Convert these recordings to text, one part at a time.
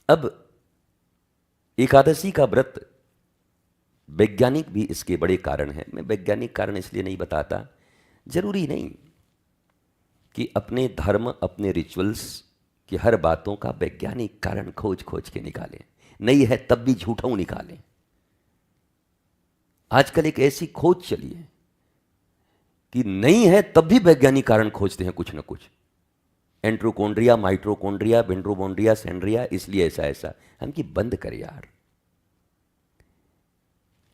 अब एकादशी का व्रत वैज्ञानिक भी इसके बड़े कारण हैं। मैं वैज्ञानिक कारण इसलिए नहीं बताता, जरूरी नहीं कि अपने धर्म अपने रिचुअल्स की हर बातों का वैज्ञानिक कारण खोज खोज के निकालें। नहीं है तब भी झूठों निकालें। आजकल एक ऐसी खोज चली है कि नहीं है तब भी वैज्ञानिक कारण खोजते हैं कुछ ना कुछ। एंट्रोकोन्ड्रिया, माइट्रोकोन्ड्रिया, बेंड्रोबोन्ड्रिया, सेंड्रिया, इसलिए ऐसा ऐसा। हम कि बंद कर यार।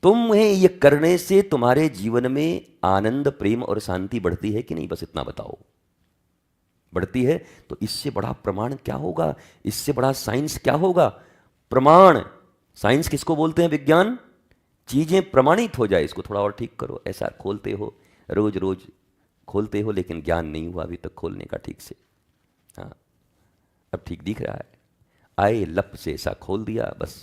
तुम्हें ये करने से तुम्हारे जीवन में आनंद, प्रेम और शांति बढ़ती है कि नहीं, बस इतना बताओ। बढ़ती है तो इससे बड़ा प्रमाण क्या होगा, इससे बड़ा साइंस क्या होगा। प्रमाण, साइंस किसको बोलते हैं? विज्ञान। चीजें प्रमाणित हो जाए, इसको थोड़ा और ठीक करो। ऐसा खोलते हो, रोज रोज खोलते हो, लेकिन ज्ञान नहीं हुआ अभी तक खोलने का ठीक से। हाँ, अब ठीक दिख रहा है। आए लप से ऐसा खोल दिया बस।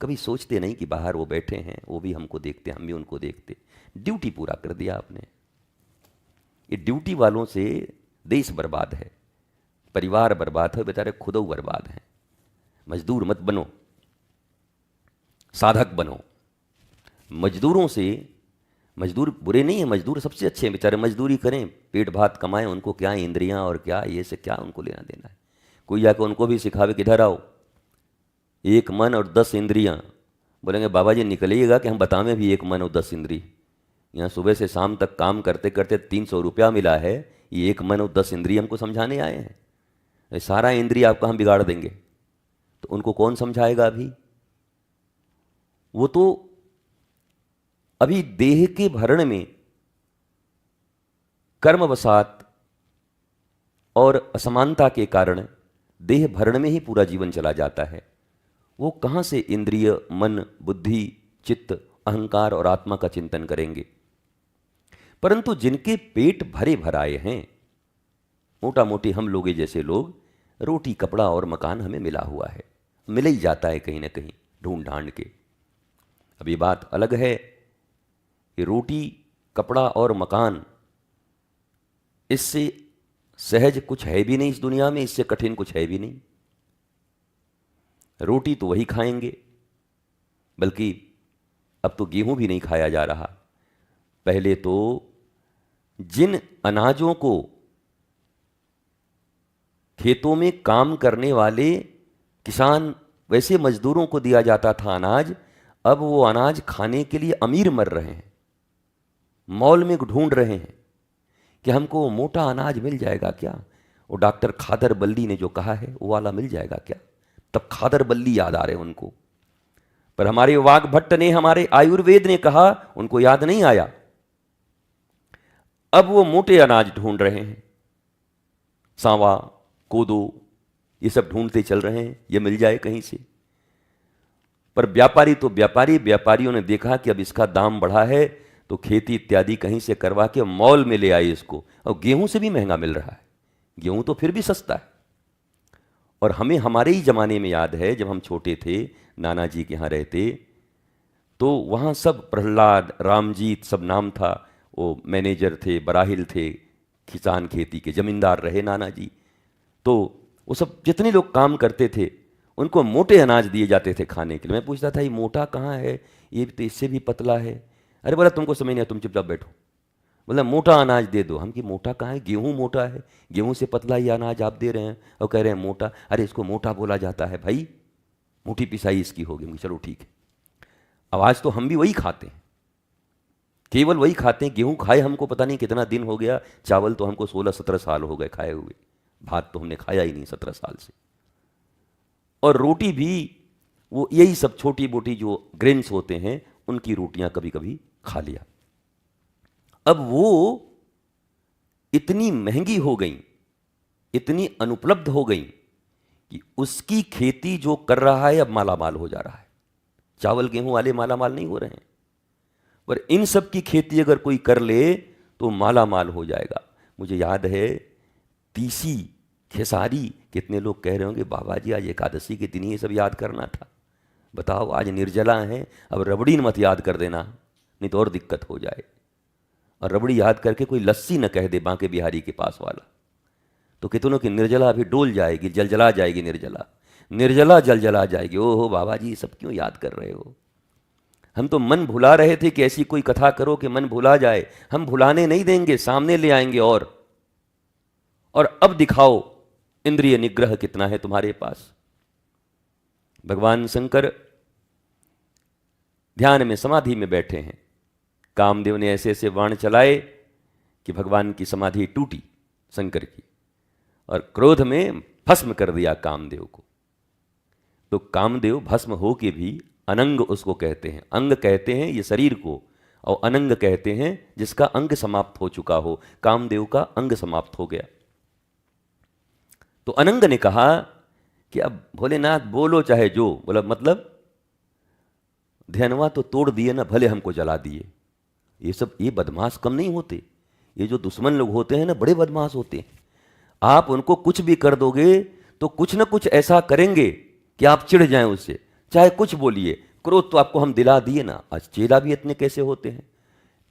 कभी सोचते नहीं कि बाहर वो बैठे हैं, वो भी हमको देखते, हम भी उनको देखते। ड्यूटी पूरा कर दिया आपने। ये ड्यूटी वालों से देश बर्बाद है, परिवार बर्बाद है, बेचारे खुद बर्बाद हैं। मजदूर मत बनो, साधक बनो। मजदूरों से, मजदूर बुरे नहीं है, मजदूर सबसे अच्छे हैं, बेचारे मजदूरी करें, पेट भात कमाएं। उनको क्या इंद्रियां और क्या ये से क्या उनको लेना देना है। कोई जाकर उनको भी सिखावे कि इधर आओ, एक मन और 10 इंद्रियां। बोलेंगे बाबा जी निकलिएगा कि हम बतावें भी एक मन और 10 इंद्री। यहाँ सुबह से शाम तक काम करते करते 300 रुपया मिला है, ये एक मन और 10 इंद्री हमको समझाने आए हैं। ये सारा इंद्रिय आपका हम बिगाड़ देंगे, तो उनको कौन समझाएगा अभी? वो तो अभी देह के भरण में कर्मवशात और असमानता के कारण देह भरण में ही पूरा जीवन चला जाता है। वो कहां से इंद्रिय, मन, बुद्धि, चित्त, अहंकार और आत्मा का चिंतन करेंगे? परंतु जिनके पेट भरे भराए हैं, मोटा मोटी हम लोग जैसे लोग, रोटी कपड़ा और मकान हमें मिला हुआ है, मिल ही जाता है कहीं ना कहीं ढूंढ ढांड के। अब ये बात अलग है कि रोटी कपड़ा और मकान, इससे सहज कुछ है भी नहीं इस दुनिया में, इससे कठिन कुछ है भी नहीं। रोटी तो वही खाएंगे, बल्कि अब तो गेहूं भी नहीं खाया जा रहा। पहले तो जिन अनाजों को खेतों में काम करने वाले किसान, वैसे मजदूरों को दिया जाता था अनाज, अब वो अनाज खाने के लिए अमीर मर रहे हैं, मॉल में ढूंढ रहे हैं कि हमको मोटा अनाज मिल जाएगा क्या। वो डॉक्टर खादर बल्ली ने जो कहा है वो वाला मिल जाएगा क्या। तब खादर बल्ली याद आ रहे हैं उनको, पर हमारे वाघ भट्ट ने, हमारे आयुर्वेद ने कहा, उनको याद नहीं आया। अब वो मोटे अनाज ढूंढ रहे हैं, सांवा, कोदो, ये सब ढूंढते चल रहे हैं, ये मिल जाए कहीं से। पर व्यापारी तो व्यापारियों ने देखा कि अब इसका दाम बढ़ा है, तो खेती इत्यादि कहीं से करवा के मॉल में ले आए इसको, और गेहूं से भी महंगा मिल रहा है। गेहूं तो फिर भी सस्ता है। और हमें हमारे ही जमाने में याद है, जब हम छोटे थे, नाना जी के यहाँ रहते, तो वहाँ सब प्रहलाद, रामजीत सब नाम था, वो मैनेजर थे, बराहिल थे, किसान खेती के जमींदार रहे नाना जी। तो वो सब जितने लोग काम करते थे, उनको मोटे अनाज दिए जाते थे खाने के लिए। मैं पूछता था ये मोटा कहाँ है, ये तो इससे भी पतला है। अरे बोला तुमको समझ नहीं, तुम चुपचाप बैठो। बोला मोटा अनाज दे दो। हम कि मोटा कहाँ है, गेहूं मोटा है, गेहूं से पतला ही अनाज आप दे रहे हैं और कह रहे हैं मोटा। अरे इसको मोटा बोला जाता है भाई, मोटी पिसाई इसकी होगी। चलो ठीक है। आवाज तो हम भी वही खाते हैं, केवल वही खाते हैं। गेहूं खाए हमको पता नहीं कितना दिन हो गया, चावल तो हमको 16-17 साल हो गए खाए हुए, भात तो हमने खाया ही नहीं 17 साल से। और रोटी भी वो यही सब छोटी मोटी जो ग्रेन्स होते हैं, उनकी रोटियां कभी कभी खा लिया। अब वो इतनी महंगी हो गई, इतनी अनुपलब्ध हो गई कि उसकी खेती जो कर रहा है अब मालामाल हो जा रहा है। चावल गेहूं वाले मालामाल नहीं हो रहे हैं, पर इन सब की खेती अगर कोई कर ले तो मालामाल हो जाएगा। मुझे याद है तीसी, खेसारी, कितने लोग कह रहे होंगे बाबा जी आज एकादशी के दिन ये सब याद करना था। बताओ आज निर्जला है, अब रबड़ी मत याद कर देना, नहीं तो और दिक्कत हो जाए। और रबड़ी याद करके कोई लस्सी न कह दे बांके बिहारी के पास वाला, तो कितनों की निर्जला अभी डोल जाएगी, जलजला जाएगी निर्जला। निर्जला जल जला जाएगी। ओहो बाबा जी सब क्यों याद कर रहे हो? हम तो मन भुला रहे थे कि ऐसी कोई कथा करो कि मन भुला जाए। हम भुलाने नहीं देंगे, सामने ले आएंगे। और अब दिखाओ इंद्रिय निग्रह कितना है तुम्हारे पास। भगवान शंकर ध्यान में समाधि में बैठे हैं। कामदेव ने ऐसे ऐसे बाण चलाए कि भगवान की समाधि टूटी शंकर की, और क्रोध में भस्म कर दिया कामदेव को। तो कामदेव भस्म हो के भी अनंग उसको कहते हैं। अंग कहते हैं ये शरीर को, और अनंग कहते हैं जिसका अंग समाप्त हो चुका हो। कामदेव का अंग समाप्त हो गया। तो अनंग ने कहा कि अब भोलेनाथ बोलो चाहे जो। बोला मतलब ध्यानवा तो तोड़ दिए ना, भले हमको जला दिए। ये बदमाश कम नहीं होते। ये जो दुश्मन लोग होते हैं ना, बड़े बदमाश होते हैं। आप उनको कुछ भी कर दोगे तो कुछ ना कुछ ऐसा करेंगे कि आप चिढ़ जाएं उससे, चाहे कुछ बोलिए। क्रोध तो आपको हम दिला दिए ना। आज चेला भी इतने कैसे होते हैं,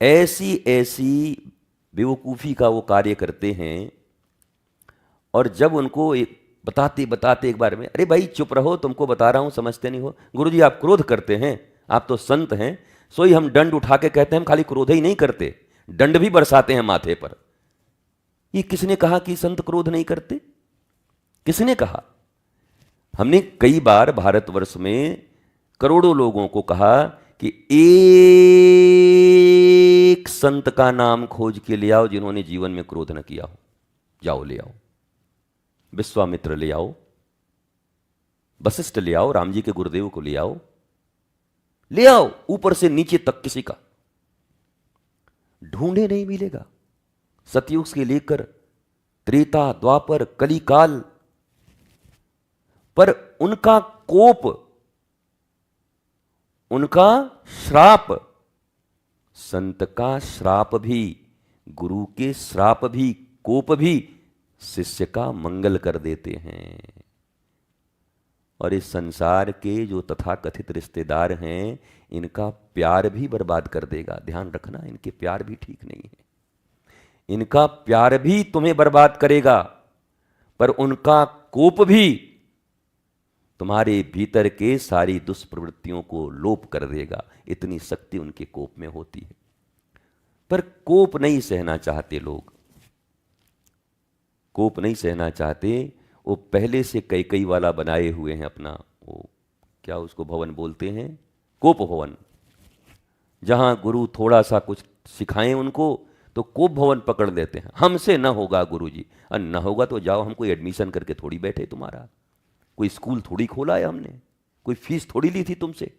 ऐसी ऐसी बेवकूफ़ी का वो कार्य करते हैं। और जब उनको बताते बताते एक बार में, अरे भाई चुप रहो, तुमको बता रहा हूं, समझते नहीं हो। गुरुजी आप क्रोध करते हैं, आप तो संत हैं, सोई हम दंड उठा के कहते हैं हम खाली क्रोध ही नहीं करते, दंड भी बरसाते हैं माथे पर। ये किसने कहा कि संत क्रोध नहीं करते? किसने कहा? हमने कई बार भारतवर्ष में करोड़ों लोगों को कहा कि एक संत का नाम खोज के ले आओ जिन्होंने जीवन में क्रोध न किया हो। जाओ ले आओ, विश्वामित्र ले आओ, वशिष्ठ ले आओ, राम जी के गुरुदेव को ले आओ, ऊपर से नीचे तक किसी का ढूंढे नहीं मिलेगा। सतयुग से लेकर त्रेता द्वापर कलिकाल पर उनका कोप, उनका श्राप, संत का श्राप भी, गुरु के श्राप भी, कोप भी शिष्य का मंगल कर देते हैं। और इस संसार के जो तथाकथित रिश्तेदार हैं, इनका प्यार भी बर्बाद कर देगा। ध्यान रखना, इनके प्यार भी ठीक नहीं है। इनका प्यार भी तुम्हें बर्बाद करेगा, पर उनका कोप भी तुम्हारे भीतर के सारी दुष्प्रवृत्तियों को लोप कर देगा। इतनी शक्ति उनके कोप में होती है। पर कोप नहीं सहना चाहते लोग, कोप नहीं सहना चाहते। वो पहले से कई वाला बनाए हुए हैं अपना, वो क्या उसको भवन बोलते हैं, कोप भवन। जहां गुरु थोड़ा सा कुछ सिखाएं उनको तो कोप भवन पकड़ लेते हैं। हमसे न होगा गुरुजी, और न होगा तो जाओ, हम कोई एडमिशन करके थोड़ी बैठे तुम्हारा, कोई स्कूल थोड़ी खोला है हमने, कोई फीस थोड़ी ली थी तुमसे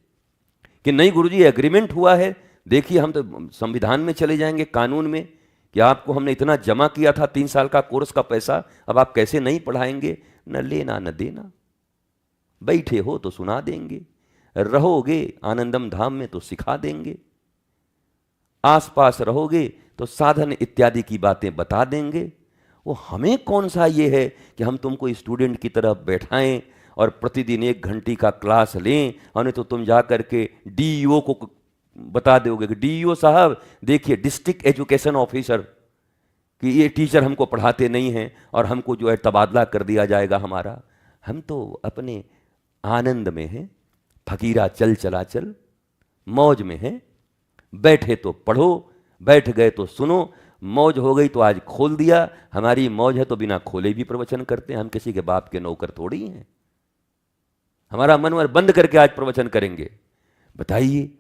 कि नहीं गुरुजी एग्रीमेंट हुआ है। देखिए हम तो संविधान में चले जाएंगे, कानून में, कि आपको हमने इतना जमा किया था 3 साल का कोर्स का पैसा, अब आप कैसे नहीं पढ़ाएंगे। न लेना न देना, बैठे हो तो सुना देंगे, रहोगे आनंदम धाम में तो सिखा देंगे, आसपास रहोगे तो साधन इत्यादि की बातें बता देंगे। वो हमें कौन सा ये है कि हम तुमको स्टूडेंट की तरह बैठाएं और प्रतिदिन 1 घंटे का क्लास लें, और नहीं तो तुम जा करके डीईओ को बता दोगे कि डीईओ साहब देखिए, डिस्ट्रिक्ट एजुकेशन ऑफिसर, कि ये टीचर हमको पढ़ाते नहीं हैं और हमको जो है तबादला कर दिया जाएगा हमारा। हम तो अपने आनंद में हैं, फकीरा चल चला चल, मौज में हैं। बैठे तो पढ़ो, बैठ गए तो सुनो, मौज हो गई तो आज खोल दिया। हमारी मौज है तो बिना खोले भी प्रवचन करते हैं। हम किसी के बाप के नौकर थोड़ी हैं। हमारा मनवर बंद करके आज प्रवचन करेंगे। बताइए,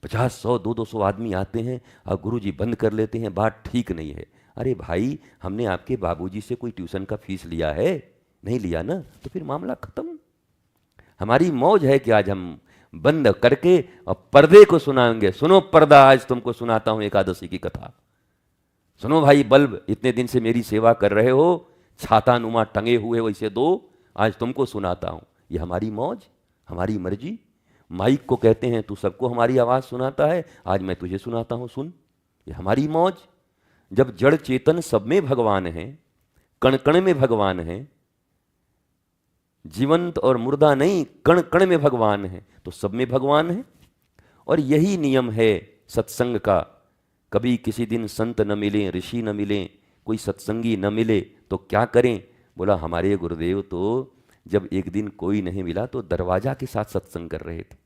50, 100, 200 आदमी आते हैं और गुरुजी बंद कर लेते हैं, बात ठीक नहीं है। अरे भाई, हमने आपके बाबूजी से कोई ट्यूशन का फीस लिया है? नहीं लिया ना, तो फिर मामला खत्म। हमारी मौज है कि आज हम बंद करके और पर्दे को सुनाएंगे। सुनो पर्दा, आज तुमको सुनाता हूं एकादशी की कथा। सुनो भाई बल्ब, इतने दिन से मेरी सेवा कर रहे हो, छाता नुमा टंगे हुए वैसे दो, आज तुमको सुनाता हूं। ये हमारी मौज, हमारी मर्जी। माइक को कहते हैं तू सबको हमारी आवाज सुनाता है, आज मैं तुझे सुनाता हूं, सुन। ये हमारी मौज। जब जड़ चेतन सब में भगवान है, कण कण में भगवान है, जीवंत और मुर्दा नहीं, कण कण में भगवान है, तो सब में भगवान है। और यही नियम है सत्संग का। कभी किसी दिन संत न मिले, ऋषि न मिले, कोई सत्संगी न मिले तो क्या करें? बोला हमारे गुरुदेव तो जब एक दिन कोई नहीं मिला तो दरवाजा के साथ सत्संग कर रहे थे।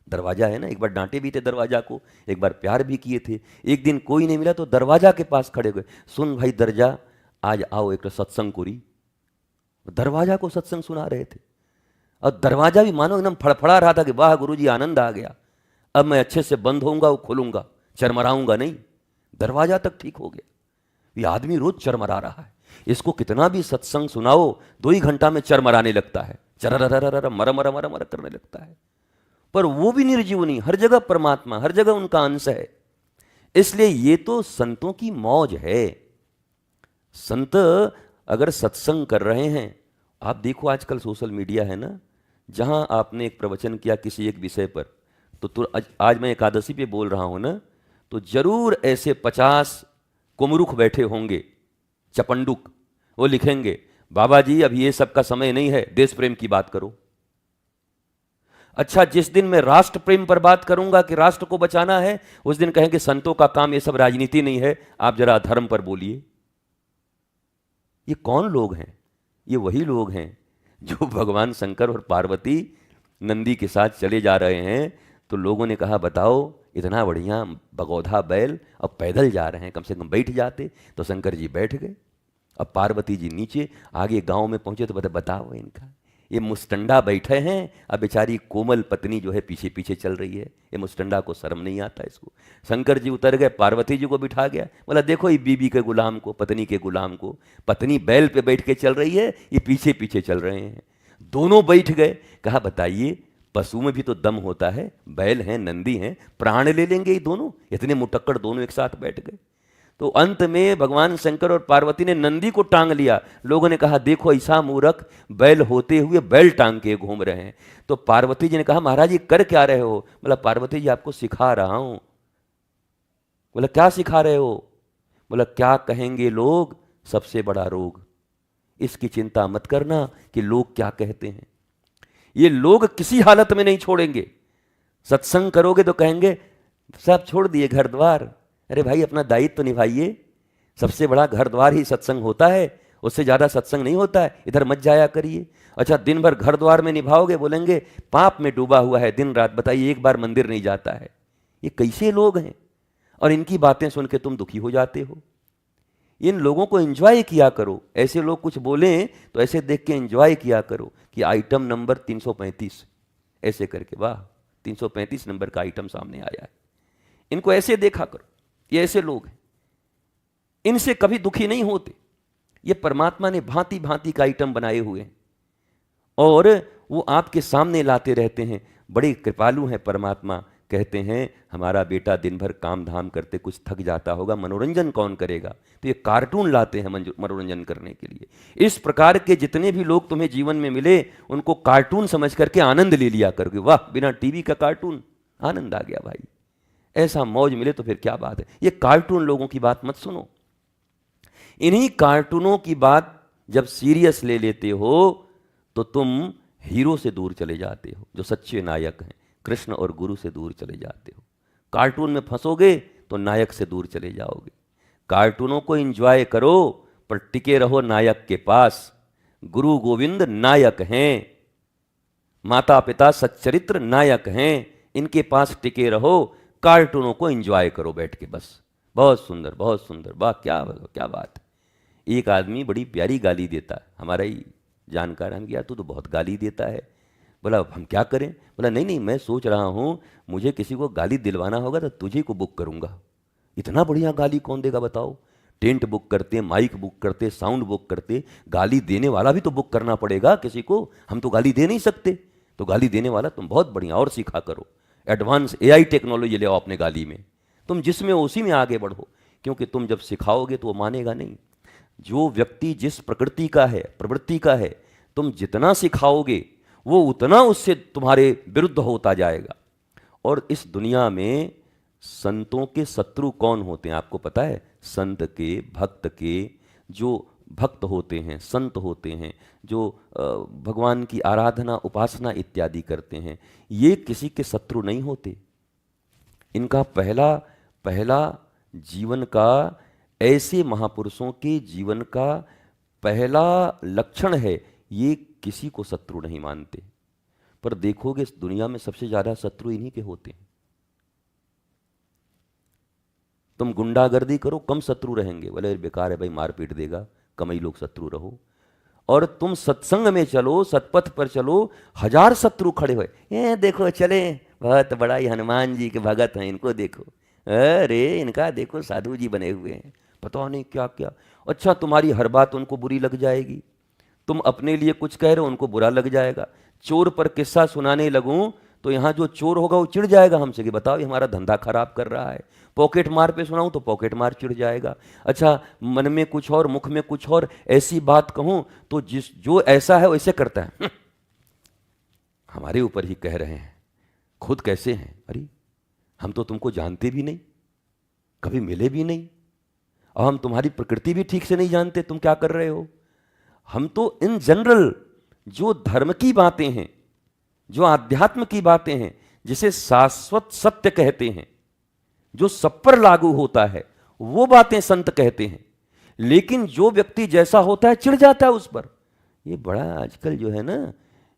दरवाजा है ना, एक बार डांटे भी थे दरवाजा को, एक बार प्यार भी किए थे। एक दिन कोई नहीं मिला तो दरवाजा के पास खड़े हुए, सुन भाई दरजा, आज आओ एक सत्संग करी। दरवाजा को सत्संग सुना रहे थे और दरवाजा भी मानो एकदम फड़फड़ा रहा था कि वाह गुरुजी आनंद आ गया, अब मैं अच्छे से बंद होऊंगा, खोलूंगा, चरमराऊंगा नहीं। दरवाजा तक ठीक हो गया। ये आदमी रोज चरमरा रहा है, इसको कितना भी सत्संग सुनाओ 2 ही घंटा में चरमराने लगता है, चरर मर मर मर मर करने लगता है। पर वो भी निर्जीव नहीं, हर जगह परमात्मा, हर जगह उनका अंश है। इसलिए ये तो संतों की मौज है। संत अगर सत्संग कर रहे हैं, आप देखो आजकल सोशल मीडिया है ना, जहां आपने एक प्रवचन किया किसी एक विषय पर, तो आज मैं एकादशी पे बोल रहा हूं ना, तो जरूर ऐसे 50 कुमरुख बैठे होंगे, चपंडुक, वो लिखेंगे बाबा जी अभी ये सब का समय नहीं है, देश प्रेम की बात करो। अच्छा, जिस दिन मैं राष्ट्र प्रेम पर बात करूंगा कि राष्ट्र को बचाना है, उस दिन कहेंगे संतों का काम ये सब राजनीति नहीं है, आप जरा धर्म पर बोलिए। ये कौन लोग हैं? ये वही लोग हैं जो भगवान शंकर और पार्वती नंदी के साथ चले जा रहे हैं, तो लोगों ने कहा बताओ इतना बढ़िया बगौधा बैल, अब पैदल जा रहे हैं, कम से कम बैठ जाते। तो शंकर जी बैठ गए, अब पार्वती जी नीचे, आगे गांव में पहुंचे तो बताओ इनका, ये मुस्टंडा बैठे हैं, अब बेचारी कोमल पत्नी जो है पीछे पीछे चल रही है, ये मुस्टंडा को शर्म नहीं आता इसको। शंकर जी उतर गए, पार्वती जी को बिठा गया, बोला देखो ये बीबी के गुलाम को, पत्नी के गुलाम को, पत्नी बैल पे बैठ के चल रही है, ये पीछे पीछे चल रहे हैं। दोनों बैठ गए, कहा बताइए पशु में भी तो दम होता है, बैल हैं नंदी हैं, प्राण ले लेंगे ये दोनों, इतने मुटक्कड़ दोनों एक साथ बैठ गए। तो अंत में भगवान शंकर और पार्वती ने नंदी को टांग लिया। लोगों ने कहा देखो ऐसा मूर्ख, बैल होते हुए बैल टांग के घूम रहे हैं। तो पार्वती जी ने कहा महाराज ये कर क्या रहे हो? बोला पार्वती जी आपको सिखा रहा हूं। बोला क्या सिखा रहे हो? बोला क्या कहेंगे लोग, सबसे बड़ा रोग, इसकी चिंता मत करना कि लोग क्या कहते हैं। ये लोग किसी हालत में नहीं छोड़ेंगे। सत्संग करोगे तो कहेंगे सब छोड़ दिए घर द्वार, अरे भाई अपना दायित्व तो निभाइए, सबसे बड़ा घर द्वार ही सत्संग होता है, उससे ज़्यादा सत्संग नहीं होता है, इधर मत जाया करिए। अच्छा दिन भर घर द्वार में निभाओगे, बोलेंगे पाप में डूबा हुआ है दिन रात, बताइए एक बार मंदिर नहीं जाता है। ये कैसे लोग हैं? और इनकी बातें सुन के तुम दुखी हो जाते हो। इन लोगों को एंजॉय किया करो, ऐसे लोग कुछ बोलें तो ऐसे देख के एंजॉय किया करो कि आइटम नंबर 335 ऐसे करके, वाह 335 नंबर का आइटम सामने आया है, इनको ऐसे देखा करो। ये ऐसे लोग हैं, इनसे कभी दुखी नहीं होते। ये परमात्मा ने भांति भांति का आइटम बनाए हुए हैं और वो आपके सामने लाते रहते हैं। बड़े कृपालु हैं परमात्मा। कहते हैं हमारा बेटा दिन भर काम धाम करते कुछ थक जाता होगा, मनोरंजन कौन करेगा, तो ये कार्टून लाते हैं मनोरंजन करने के लिए। इस प्रकार के जितने भी लोग तुम्हें जीवन में मिले उनको कार्टून समझ करके आनंद ले लिया करोगे। वाह बिना टीवी का कार्टून, आनंद आ गया भाई, ऐसा मौज मिले तो फिर क्या बात है। ये कार्टून लोगों की बात मत सुनो। इन्हीं कार्टूनों की बात जब सीरियस ले लेते हो तो तुम हीरो से दूर चले जाते हो, जो सच्चे नायक हैं, कृष्ण और गुरु से दूर चले जाते हो। कार्टून में फंसोगे तो नायक से दूर चले जाओगे। कार्टूनों को एंजॉय करो पर टिके रहो नायक के पास। गुरु गोविंद नायक हैं, माता पिता सच्चरित्र नायक हैं, इनके पास टिके रहो। कार्टूनों को एंजॉय करो बैठ के बस। बहुत सुंदर बहुत सुंदर, वाह क्या क्या बात है। एक आदमी बड़ी प्यारी गाली देता है, हमारा ही जानकार, हम गया तू तो बहुत गाली देता है। बोला हम क्या करें? बोला नहीं नहीं मैं सोच रहा हूँ मुझे किसी को गाली दिलवाना होगा तो तुझे को बुक करूँगा। इतना बढ़िया गाली कौन देगा बताओ? टेंट बुक करते, माइक बुक करते, साउंड बुक करते, गाली देने वाला भी तो बुक करना पड़ेगा किसी को। हम तो गाली दे नहीं सकते, तो गाली देने वाला तुम बहुत बढ़िया और सीखा करो। एडवांस AI टेक्नोलॉजी ले आओ अपने गाली में, तुम जिसमें उसी में आगे बढ़ो, क्योंकि तुम जब सिखाओगे तो वो मानेगा नहीं। जो व्यक्ति जिस प्रकृति का है, प्रवृत्ति का है, तुम जितना सिखाओगे वो उतना उससे तुम्हारे विरुद्ध होता जाएगा। और इस दुनिया में संतों के शत्रु कौन होते हैं आपको पता है? संत के, भक्त के। जो भक्त होते हैं, संत होते हैं, जो भगवान की आराधना उपासना इत्यादि करते हैं, ये किसी के शत्रु नहीं होते। इनका पहला पहला जीवन का, ऐसे महापुरुषों के जीवन का पहला लक्षण है ये किसी को शत्रु नहीं मानते, पर देखोगे इस दुनिया में सबसे ज्यादा शत्रु इन्हीं के होते हैं। तुम गुंडागर्दी करो, कम शत्रु रहेंगे, बोले बेकार है भाई, मार पीट देगा, कम ही लोग शत्रु रहो। और तुम सत्संग में चलो, सतपथ पर चलो, 1000 शत्रु खड़े हुए, ये देखो चले, बहुत बड़ा ही हनुमान जी के भगत हैं, इनको देखो, अरे इनका देखो साधु जी बने हुए हैं, पता नहीं क्या क्या। अच्छा, तुम्हारी हर बात उनको बुरी लग जाएगी, तुम अपने लिए कुछ कह रहे हो उनको बुरा लग जाएगा। चोर पर किस्सा सुनाने लगूं तो यहाँ जो चोर होगा वो चिढ़ जाएगा हमसे कि बताओ ये हमारा धंधा खराब कर रहा है। पॉकेट मार पे सुनाऊं तो पॉकेट मार चिढ़ जाएगा। अच्छा, मन में कुछ और मुख में कुछ और, ऐसी बात कहूं तो जो ऐसा है वैसे करता है, हमारे ऊपर ही कह रहे हैं, खुद कैसे हैं, अरे हम तो तुमको जानते भी नहीं, कभी मिले भी नहीं, और हम तुम्हारी प्रकृति भी ठीक से नहीं जानते, तुम क्या कर रहे हो। हम तो इन जनरल जो धर्म की बातें हैं, जो आध्यात्म की बातें हैं, जिसे शाश्वत सत्य कहते हैं, जो सब पर लागू होता है, वो बातें संत कहते हैं। लेकिन जो व्यक्ति जैसा होता है चिढ़ जाता है उस पर। ये बड़ा आजकल जो है ना,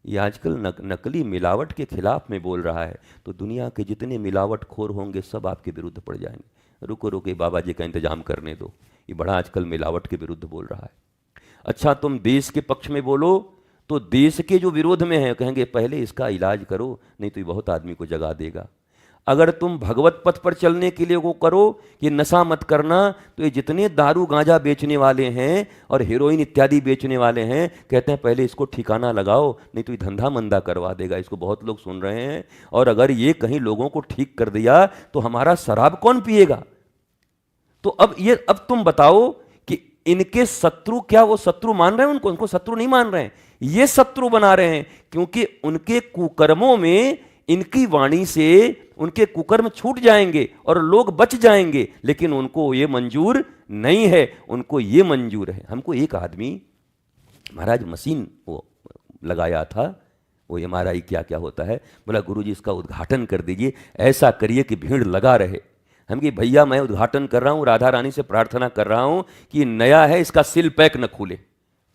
ये आजकल नकली मिलावट के खिलाफ में बोल रहा है, तो दुनिया के जितने मिलावटखोर होंगे सब आपके विरुद्ध पड़ जाएंगे। रुको रुको, बाबा जी का इंतजाम करने दो, ये बड़ा आजकल मिलावट के विरुद्ध बोल रहा है। अच्छा, तुम देश के पक्ष में बोलो तो देश के जो विरोध में है कहेंगे पहले इसका इलाज करो, नहीं तो ये बहुत आदमी को जगा देगा। अगर तुम भगवत पथ पर चलने के लिए वो करो कि नशा मत करना, तो ये जितने दारू गांजा बेचने वाले हैं और हेरोइन इत्यादि बेचने वाले हैं कहते हैं पहले इसको ठिकाना लगाओ, नहीं तो ये धंधा मंदा करवा देगा। इसको बहुत लोग सुन रहे हैं, और अगर ये कहीं लोगों को ठीक कर दिया तो हमारा शराब कौन पिएगा। तो अब तुम बताओ कि इनके शत्रु, क्या वो शत्रु मान रहे हैं उनको शत्रु नहीं मान रहे हैं, ये शत्रु बना रहे हैं, क्योंकि उनके कुकर्मों में इनकी वाणी से उनके कुकर्म छूट जाएंगे और लोग बच जाएंगे। लेकिन उनको ये मंजूर नहीं है, उनको ये मंजूर है। हमको एक आदमी महाराज मशीन वो लगाया था, वो MRI क्या क्या होता है, बोला गुरुजी इसका उद्घाटन कर दीजिए, ऐसा करिए कि भीड़ लगा रहे। हम कि भैया मैं उद्घाटन कर रहा हूं, राधा रानी से प्रार्थना कर रहा हूं कि नया है, इसका सिल पैक न खुले,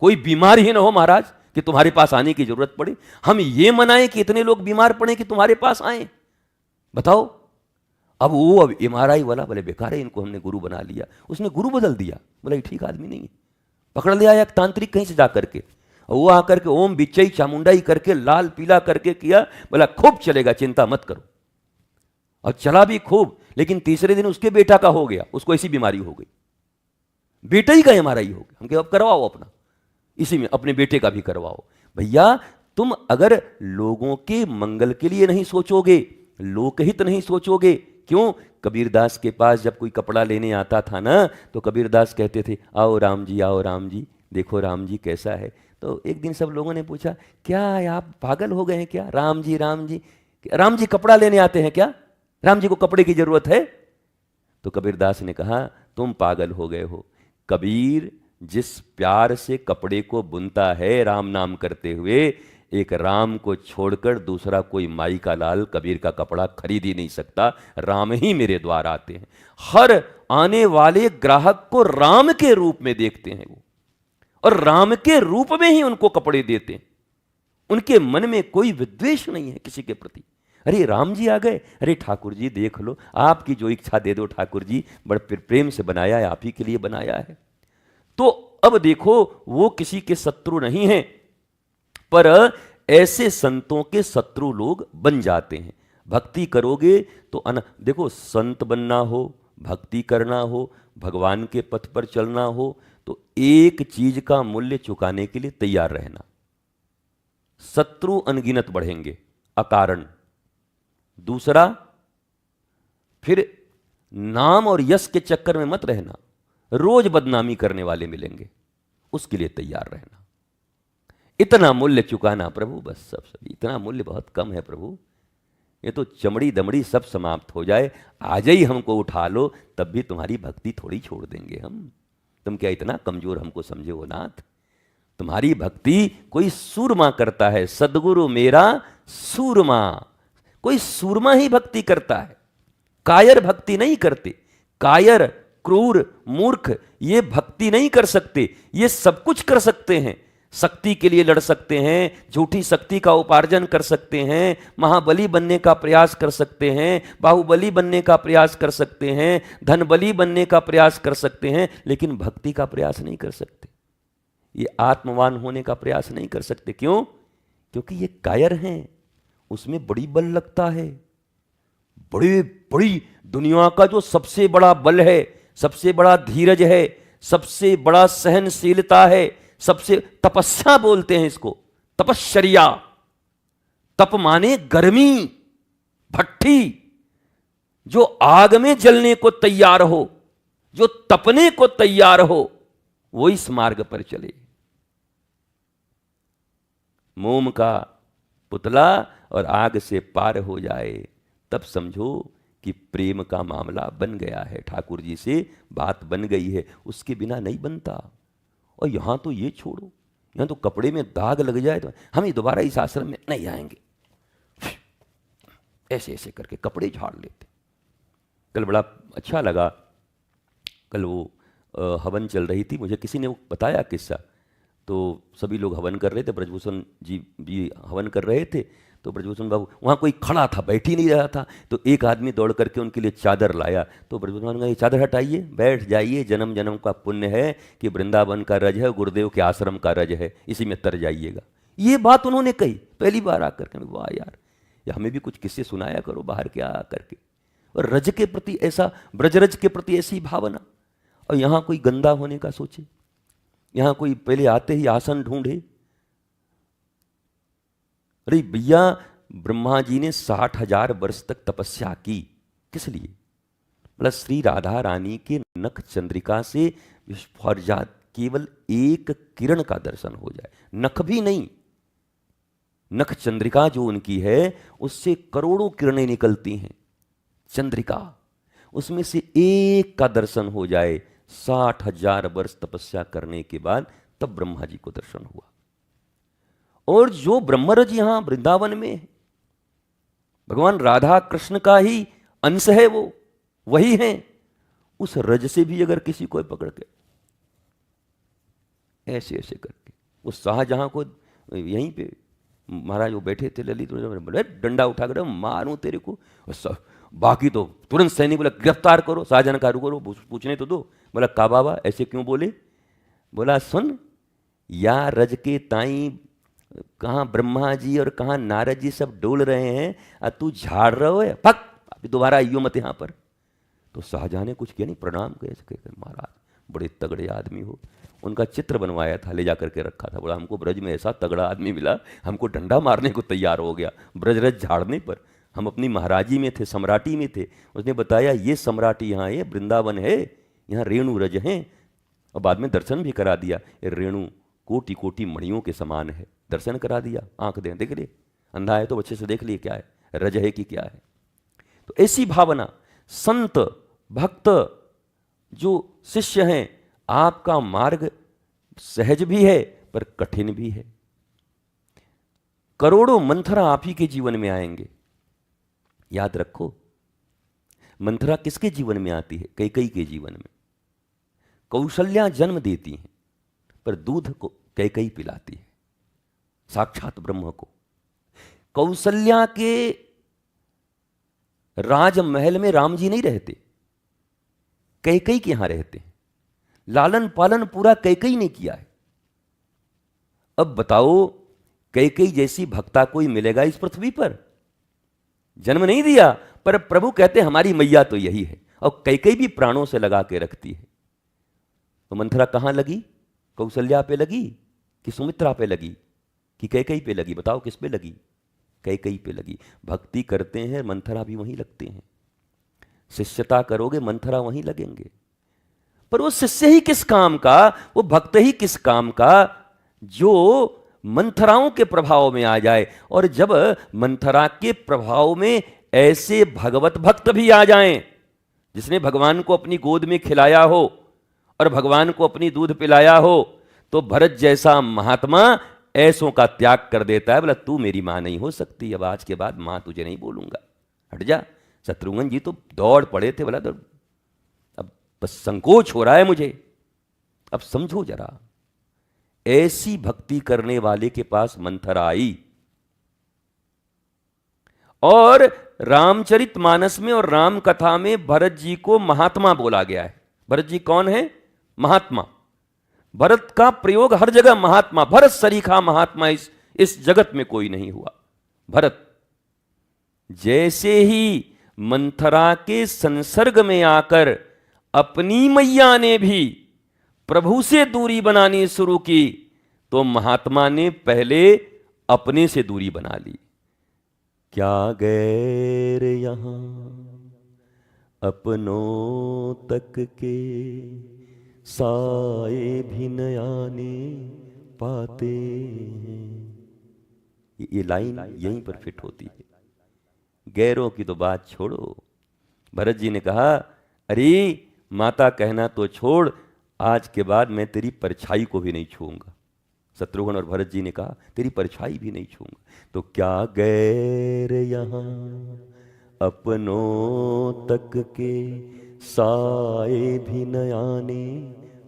कोई बीमार ही ना हो महाराज कि तुम्हारे पास आने की जरूरत पड़े। हम ये मनाएं कि इतने लोग बीमार पड़े कि तुम्हारे पास आए, बताओ। अब MRI वाला बोले बेकार है, इनको हमने गुरु बना लिया, उसने गुरु बदल दिया, बोला ठीक आदमी नहीं है। पकड़ लिया एक तांत्रिक कहीं से जा करके, वो आकर के ओम बिच्चई चामुंडाई करके लाल पीला करके किया, बोला खूब चलेगा, चिंता मत करो। और चला भी खूब, लेकिन तीसरे दिन उसके बेटा का हो गया, उसको ऐसी बीमारी हो गई, बेटे ही का MRI हो गया। हम कहे अब करवाओ अपना, इसी में अपने बेटे का भी करवाओ। भैया तुम अगर लोगों के मंगल के लिए नहीं सोचोगे, लोकहित नहीं सोचोगे, क्यों? कबीरदास के पास जब कोई कपड़ा लेने आता था ना, तो कबीरदास कहते थे आओ राम जी, आओ राम जी, देखो राम जी कैसा है। तो एक दिन सब लोगों ने पूछा क्या आप पागल हो गए हैं क्या, राम जी राम जी, राम जी कपड़ा लेने आते हैं क्या, राम जी को कपड़े की जरूरत है? तो कबीरदास ने कहा तुम पागल हो गए हो। कबीर जिस प्यार से कपड़े को बुनता है राम नाम करते हुए, एक राम को छोड़कर दूसरा कोई माई का लाल कबीर का कपड़ा खरीद ही नहीं सकता। राम ही मेरे द्वार आते हैं, हर आने वाले ग्राहक को राम के रूप में देखते हैं वो, और राम के रूप में ही उनको कपड़े देते हैं। उनके मन में कोई विद्वेष नहीं है किसी के प्रति। अरे राम जी आ गए, अरे ठाकुर जी देख लो, आपकी जो इच्छा दे दो ठाकुर जी, बड़े प्रेम से बनाया है, आप ही के लिए बनाया है। तो अब देखो वो किसी के शत्रु नहीं हैं, पर ऐसे संतों के शत्रु लोग बन जाते हैं। भक्ति करोगे तो देखो, संत बनना हो, भक्ति करना हो, भगवान के पथ पर चलना हो, तो एक चीज का मूल्य चुकाने के लिए तैयार रहना। शत्रु अनगिनत बढ़ेंगे अकारण। दूसरा, फिर नाम और यश के चक्कर में मत रहना, रोज बदनामी करने वाले मिलेंगे, उसके लिए तैयार रहना। इतना मूल्य चुकाना प्रभु, बस सब इतना मूल्य बहुत कम है प्रभु, ये तो चमड़ी दमड़ी सब समाप्त हो जाए, आज ही हमको उठा लो, तब भी तुम्हारी भक्ति थोड़ी छोड़ देंगे हम। तुम क्या इतना कमजोर हमको समझे हो नाथ? तुम्हारी भक्ति कोई सूरमा करता है, सदगुरु मेरा सूरमा, कोई सूरमा ही भक्ति करता है, कायर भक्ति नहीं करते। कायर, क्रूर, मूर्ख ये भक्ति नहीं कर सकते, ये सब कुछ कर सकते हैं। शक्ति के लिए लड़ सकते हैं, झूठी शक्ति का उपार्जन कर सकते हैं, महाबली बनने का प्रयास कर सकते हैं, बाहुबली बनने का प्रयास कर सकते हैं, धनबली बनने का प्रयास कर सकते हैं, लेकिन भक्ति का प्रयास नहीं कर सकते। ये आत्मवान होने का प्रयास नहीं कर सकते। क्यों? क्योंकि ये कायर हैं, उसमें बड़ी बल लगता है। बड़ी बड़ी दुनिया का जो सबसे बड़ा बल है, सबसे बड़ा धीरज है, सबसे बड़ा सहनशीलता है, सबसे तपस्या बोलते हैं इसको, तपश्चर्या। तप माने गर्मी, भट्ठी, जो आग में जलने को तैयार हो, जो तपने को तैयार हो, वो इस मार्ग पर चले। मोम का पुतला और आग से पार हो जाए, तब समझो कि प्रेम का मामला बन गया है, ठाकुर जी से बात बन गई है। उसके बिना नहीं बनता। और यहां तो ये छोड़ो, यहां तो कपड़े में दाग लग जाए तो हम दोबारा इस आश्रम में नहीं आएंगे, ऐसे ऐसे करके कपड़े झाड़ लेते। कल बड़ा अच्छा लगा, कल वो हवन चल रही थी, मुझे किसी ने वो बताया किस्सा। तो सभी लोग हवन कर रहे थे, ब्रजभूषण जी भी हवन कर रहे थे। तो ब्रजभूषण बाबू, वहाँ कोई खड़ा था, बैठ ही नहीं रहा था। तो एक आदमी दौड़ करके उनके लिए चादर लाया। तो ब्रजभूषण ने कहा, ये चादर हटाइए, बैठ जाइए, जन्म जन्म का पुण्य है कि वृंदावन का रज है, गुरुदेव के आश्रम का रज है, इसी में तर जाइएगा। ये बात उन्होंने कही पहली बार आकर के। वाह यार, या हमें भी कुछ किस्से सुनाया करो बाहर के आ करके। और रज के प्रति ऐसा, ब्रजरज के प्रति ऐसी भावना। और यहाँ कोई गंदा होने का सोचे, यहाँ कोई पहले आते ही आसन ढूंढे। अरे भैया, ब्रह्मा जी ने 60,000 वर्ष तक तपस्या की, किस लिए? मतलब श्री राधा रानी के नख चंद्रिका से फौरजात केवल एक किरण का दर्शन हो जाए, नख भी नहीं, नख चंद्रिका जो उनकी है उससे करोड़ों किरणें निकलती हैं, चंद्रिका, उसमें से एक का दर्शन हो जाए। 60,000 वर्ष तपस्या करने के बाद तब ब्रह्मा जी को दर्शन हुआ। और जो ब्रह्मरज यहां वृंदावन में है, भगवान राधा कृष्ण का ही अंश है, वो वही है। उस रज से भी अगर किसी को पकड़ के ऐसे ऐसे करके, उस शाहजहां को यहीं पे महाराज वो बैठे थे ललित, बोले डंडा उठा कर मारूं तेरे को। बाकी तो तुरंत सैनिक बोला गिरफ्तार करो, शाहजहां का रुको, पूछने तो दो। बोला का बाबा ऐसे क्यों बोले? बोला सुन, या रज के ताई कहाँ ब्रह्मा जी और कहाँ नारद जी सब डोल रहे हैं, और तू झाड़ रहे हो, पक अभी दोबारा आइयो मत यहाँ पर। तो शाहजहां ने कुछ किया नहीं, प्रणाम कैसे कहकर, महाराज बड़े तगड़े आदमी हो। उनका चित्र बनवाया था, ले जा करके रखा था। बोला हमको ब्रज में ऐसा तगड़ा आदमी मिला, हमको डंडा मारने को तैयार हो गया ब्रजरज झाड़ने पर। हम अपनी महाराजी में थे, सम्राटी में थे। उसने बताया ये सम्राटी यहाँ है, वृंदावन है, यहाँ रेणु रज हैं। और बाद में दर्शन भी करा दिया। ये रेणु कोटि कोटि मणियों के समान है, दर्शन करा दिया। आंख दे देख ले, अंधा है तो अच्छे से देख लिए क्या है, रज है कि क्या है। तो ऐसी भावना, संत भक्त जो शिष्य हैं, आपका मार्ग सहज भी है पर कठिन भी है। करोड़ों मंथरा आप ही के जीवन में आएंगे, याद रखो। मंथरा किसके जीवन में आती है? कैकेयी के जीवन में। कौशल्या जन्म देती हैं, पर दूध को कैकेयी पिलाती है, साक्षात ब्रह्म को। कौशल्या के राजमहल में राम जी नहीं रहते, कैकेयी के यहां रहते हैं। लालन पालन पूरा कैकेयी ने किया है। अब बताओ, कैकेयी जैसी भक्ता कोई मिलेगा इस पृथ्वी पर? जन्म नहीं दिया, पर प्रभु कहते हमारी मैया तो यही है। और कैकेयी भी प्राणों से लगा के रखती है। तो मंथरा कहां लगी? कौशल्या पे लगी कि सुमित्रा पे लगी कि कैकेयी पे लगी? बताओ किस पे लगी? कैकेयी पे लगी। भक्ति करते हैं, मंथरा भी वहीं लगते हैं। शिष्यता करोगे, मंथरा वहीं लगेंगे। पर वो शिष्य ही किस काम का, वो भक्त ही किस काम का जो मंथराओं के प्रभाव में आ जाए। और जब मंथरा के प्रभाव में ऐसे भगवत भक्त भी आ जाएं, जिसने भगवान को अपनी गोद में खिलाया हो और भगवान को अपनी दूध पिलाया हो, तो भरत जैसा महात्मा ऐसों का त्याग कर देता है। बोला तू मेरी मां नहीं हो सकती, अब आज के बाद मां तुझे नहीं बोलूंगा, हट जा। शत्रुघ्न जी तो दौड़ पड़े थे। बोला तो अब बस संकोच हो रहा है मुझे। अब समझो जरा, ऐसी भक्ति करने वाले के पास मंथरा आई। और रामचरितमानस में और राम कथा में भरत जी को महात्मा बोला गया है। भरत जी कौन है? महात्मा। भरत का प्रयोग हर जगह महात्मा, भरत सरीखा महात्मा इस जगत में कोई नहीं हुआ। भरत जैसे ही मंथरा के संसर्ग में आकर अपनी मैया ने भी प्रभु से दूरी बनानी शुरू की, तो महात्मा ने पहले अपने से दूरी बना ली। क्या गैर यहां अपनों तक के साए भी न आने पाते हैं। ये लाइन यहीं पर फिट होती है। गैरों की तो बात छोड़ो। भरत जी ने कहा, अरे माता कहना तो छोड़, आज के बाद मैं तेरी परछाई को भी नहीं छूऊंगा। शत्रुघ्न और भरत जी ने कहा, तेरी परछाई भी नहीं छूऊंगा। तो क्या गैर यहां अपनों तक के साए भी न आने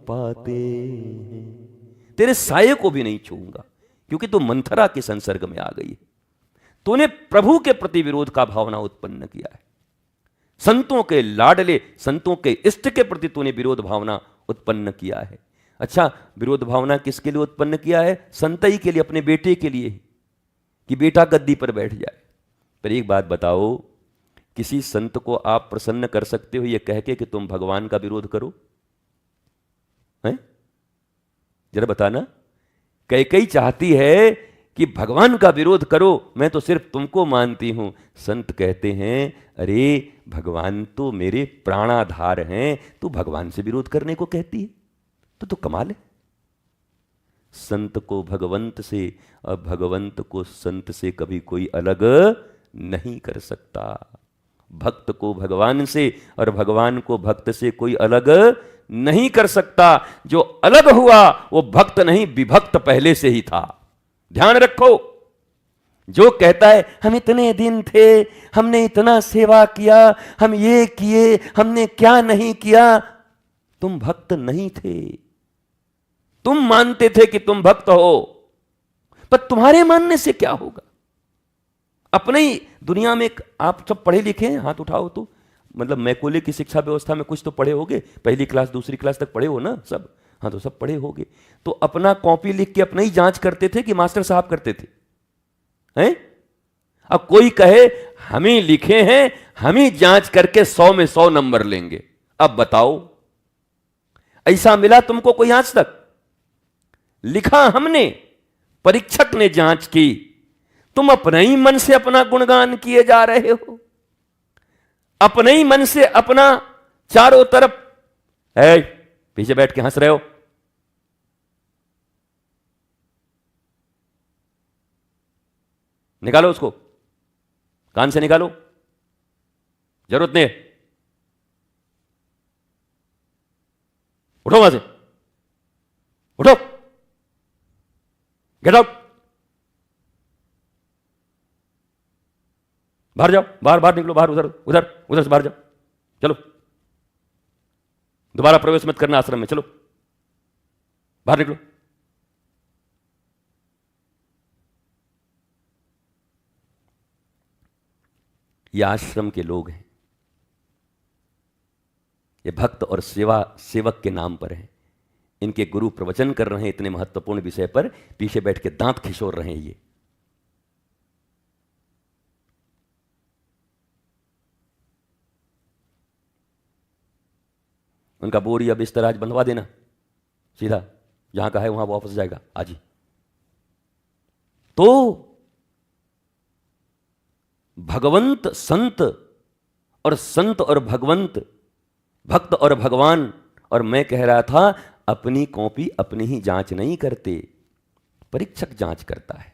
पाते हैं। तेरे साये को भी नहीं छूऊंगा, क्योंकि तू मंथरा के संसर्ग में आ गई है। तूने प्रभु के प्रति विरोध का भावना उत्पन्न किया है। संतों के लाडले, संतों के इष्ट के प्रति तूने विरोध भावना उत्पन्न किया है। अच्छा, विरोध भावना किसके लिए उत्पन्न किया है? संतई के लिए, अपने बेटे के लिए, कि बेटा गद्दी पर बैठ जाए। पर एक बात बताओ, किसी संत को आप प्रसन्न कर सकते हो यह कह के कि तुम भगवान का विरोध करो? हैं? जरा बताना। कैकेयी चाहती है कि भगवान का विरोध करो, मैं तो सिर्फ तुमको मानती हूं। संत कहते हैं, अरे भगवान तो मेरे प्राणाधार हैं, तू भगवान से विरोध करने को कहती है? तो कमाल है। संत को भगवंत से और भगवंत को संत से कभी कोई अलग नहीं कर सकता। भक्त को भगवान से और भगवान को भक्त से कोई अलग नहीं कर सकता। जो अलग हुआ वो भक्त नहीं, विभक्त पहले से ही था। ध्यान रखो। जो कहता है हम इतने दिन थे, हमने इतना सेवा किया, हम ये किए, हमने क्या नहीं किया, तुम भक्त नहीं थे। तुम मानते थे कि तुम भक्त हो, पर तुम्हारे मानने से क्या होगा? अपने ही दुनिया में आप सब पढ़े लिखे हैं, हाथ उठाओ तो, मतलब मैकोले की शिक्षा व्यवस्था में कुछ तो पढ़े होगे, पहली क्लास दूसरी क्लास तक पढ़े हो ना सब? हाँ, तो सब पढ़े होगे। तो अपना कॉपी लिख के अपना ही जांच करते थे कि मास्टर साहब करते थे? हैं? अब कोई कहे हम ही लिखे हैं, हम ही जांच करके 100 में 100 नंबर लेंगे। अब बताओ, ऐसा मिला तुमको कोई आज तक? लिखा हमने, परीक्षक ने जांच की, तुम अपने ही मन से अपना गुणगान किए जा रहे हो, अपने ही मन से अपना चारों तरफ है, पीछे बैठ के हंस रहे हो। निकालो उसको, कान से निकालो, जरूरत नहीं है। उठो वहां से, उठो, गेट आउट, बाहर जाओ, बाहर बाहर निकलो, बाहर, उधर उधर उधर से बाहर जाओ, चलो, दोबारा प्रवेश मत करना आश्रम में, चलो बाहर निकलो। ये आश्रम के लोग हैं, ये भक्त और सेवक के नाम पर हैं। इनके गुरु प्रवचन कर रहे हैं इतने महत्वपूर्ण विषय पर, पीछे बैठ के दांत खिसोर रहे हैं। ये उनका बोरी अब इस तरह आज बंधवा देना, सीधा जहां का है वहां वापस जाएगा आज ही। तो भगवंत संत और संत और भगवंत, भक्त और भगवान। और मैं कह रहा था, अपनी कॉपी अपनी ही जांच नहीं करते, परीक्षक जांच करता है।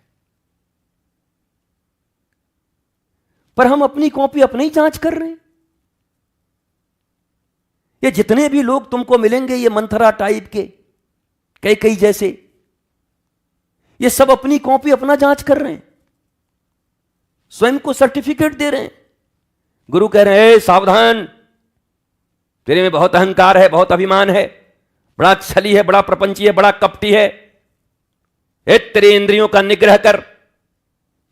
पर हम अपनी कॉपी अपनी ही जांच कर रहे हैं। ये जितने भी लोग तुमको मिलेंगे, ये मंथरा टाइप के, कई जैसे, ये सब अपनी कॉपी अपना जांच कर रहे हैं, स्वयं को सर्टिफिकेट दे रहे हैं। गुरु कह रहे हैं, सावधान, तेरे में बहुत अहंकार है, बहुत अभिमान है, बड़ा छली है, बड़ा प्रपंची है, बड़ा कपटी है, तेरे इंद्रियों का निग्रह कर।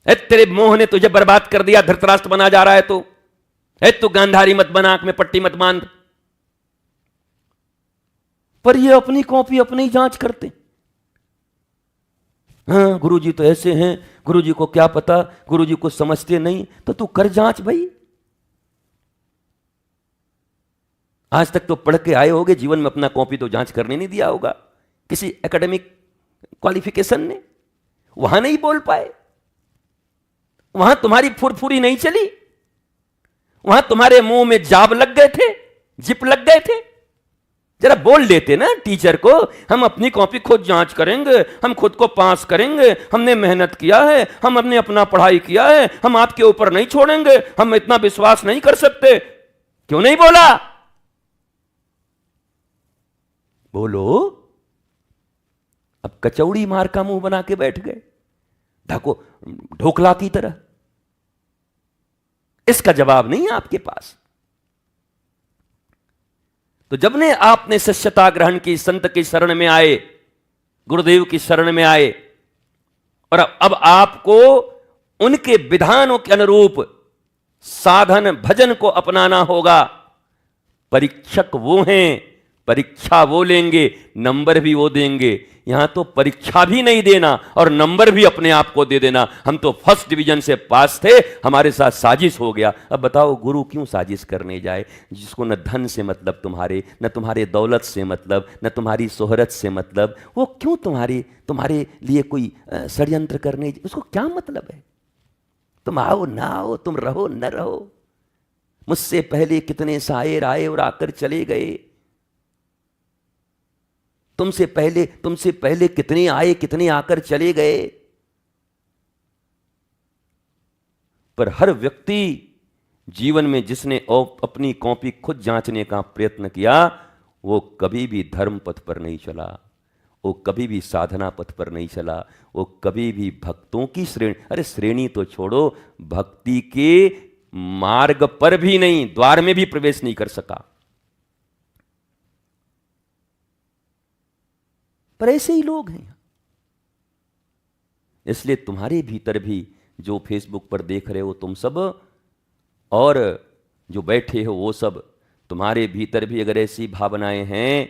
तेरे मोह ने तुझे बर्बाद कर दिया, धृतराष्ट्र बना जा रहा है तू गांधारी मत बना, आंख में पट्टी मत बांध। पर ये अपनी कॉपी अपनी जांच करते। हाँ, गुरुजी तो ऐसे हैं, गुरुजी को क्या पता, गुरुजी को समझते नहीं। तो तू कर जांच भाई। आज तक तो पढ़ के आए होगे, जीवन में अपना कॉपी तो जांच करने नहीं दिया होगा किसी एकेडमिक क्वालिफिकेशन ने। वहां नहीं बोल पाए, वहां तुम्हारी फुरफुरी नहीं चली, वहां तुम्हारे मुंह में जाब लग गए थे, जिप लग गए थे। जरा बोल देते ना टीचर को, हम अपनी कॉपी खुद जांच करेंगे, हम खुद को पास करेंगे, हमने मेहनत किया है, हम हमने अपना पढ़ाई किया है, हम आपके ऊपर नहीं छोड़ेंगे, हम इतना विश्वास नहीं कर सकते। क्यों नहीं बोला? बोलो। अब कचौड़ी मार का मुंह बना के बैठ गए, ढको ढोकला की तरह। इसका जवाब नहीं है आपके पास। तो जब ने आपने शिष्यता ग्रहण की, संत की शरण में आए, गुरुदेव की शरण में आए, और अब आपको उनके विधानों के अनुरूप साधन भजन को अपनाना होगा। परीक्षक वो हैं, परीक्षा वो लेंगे, नंबर भी वो देंगे। यहां तो परीक्षा भी नहीं देना और नंबर भी अपने आप को दे देना। हम तो फर्स्ट डिवीजन से पास थे, हमारे साथ साजिश हो गया। अब बताओ गुरु क्यों साजिश करने जाए, जिसको न धन से मतलब तुम्हारे, न तुम्हारे दौलत से मतलब, न तुम्हारी शोहरत से मतलब, वो क्यों तुम्हारे लिए कोई षड्यंत्र करने, उसको क्या मतलब है? तुम आओ ना आओ, तुम रहो न रहो। मुझसे पहले कितने शायर आए और आकर चले गए, तुमसे पहले कितने आए, कितने आकर चले गए। पर हर व्यक्ति जीवन में जिसने अपनी कॉपी खुद जांचने का प्रयत्न किया, वो कभी भी धर्म पथ पर नहीं चला, वो कभी भी साधना पथ पर नहीं चला, वो कभी भी भक्तों की श्रेणी तो छोड़ो, भक्ति के मार्ग पर भी नहीं, द्वार में भी प्रवेश नहीं कर सका। पर ऐसे ही लोग हैं। इसलिए तुम्हारे भीतर भी जो फेसबुक पर देख रहे हो तुम सब, और जो बैठे हो वो सब, तुम्हारे भीतर भी अगर ऐसी भावनाएं हैं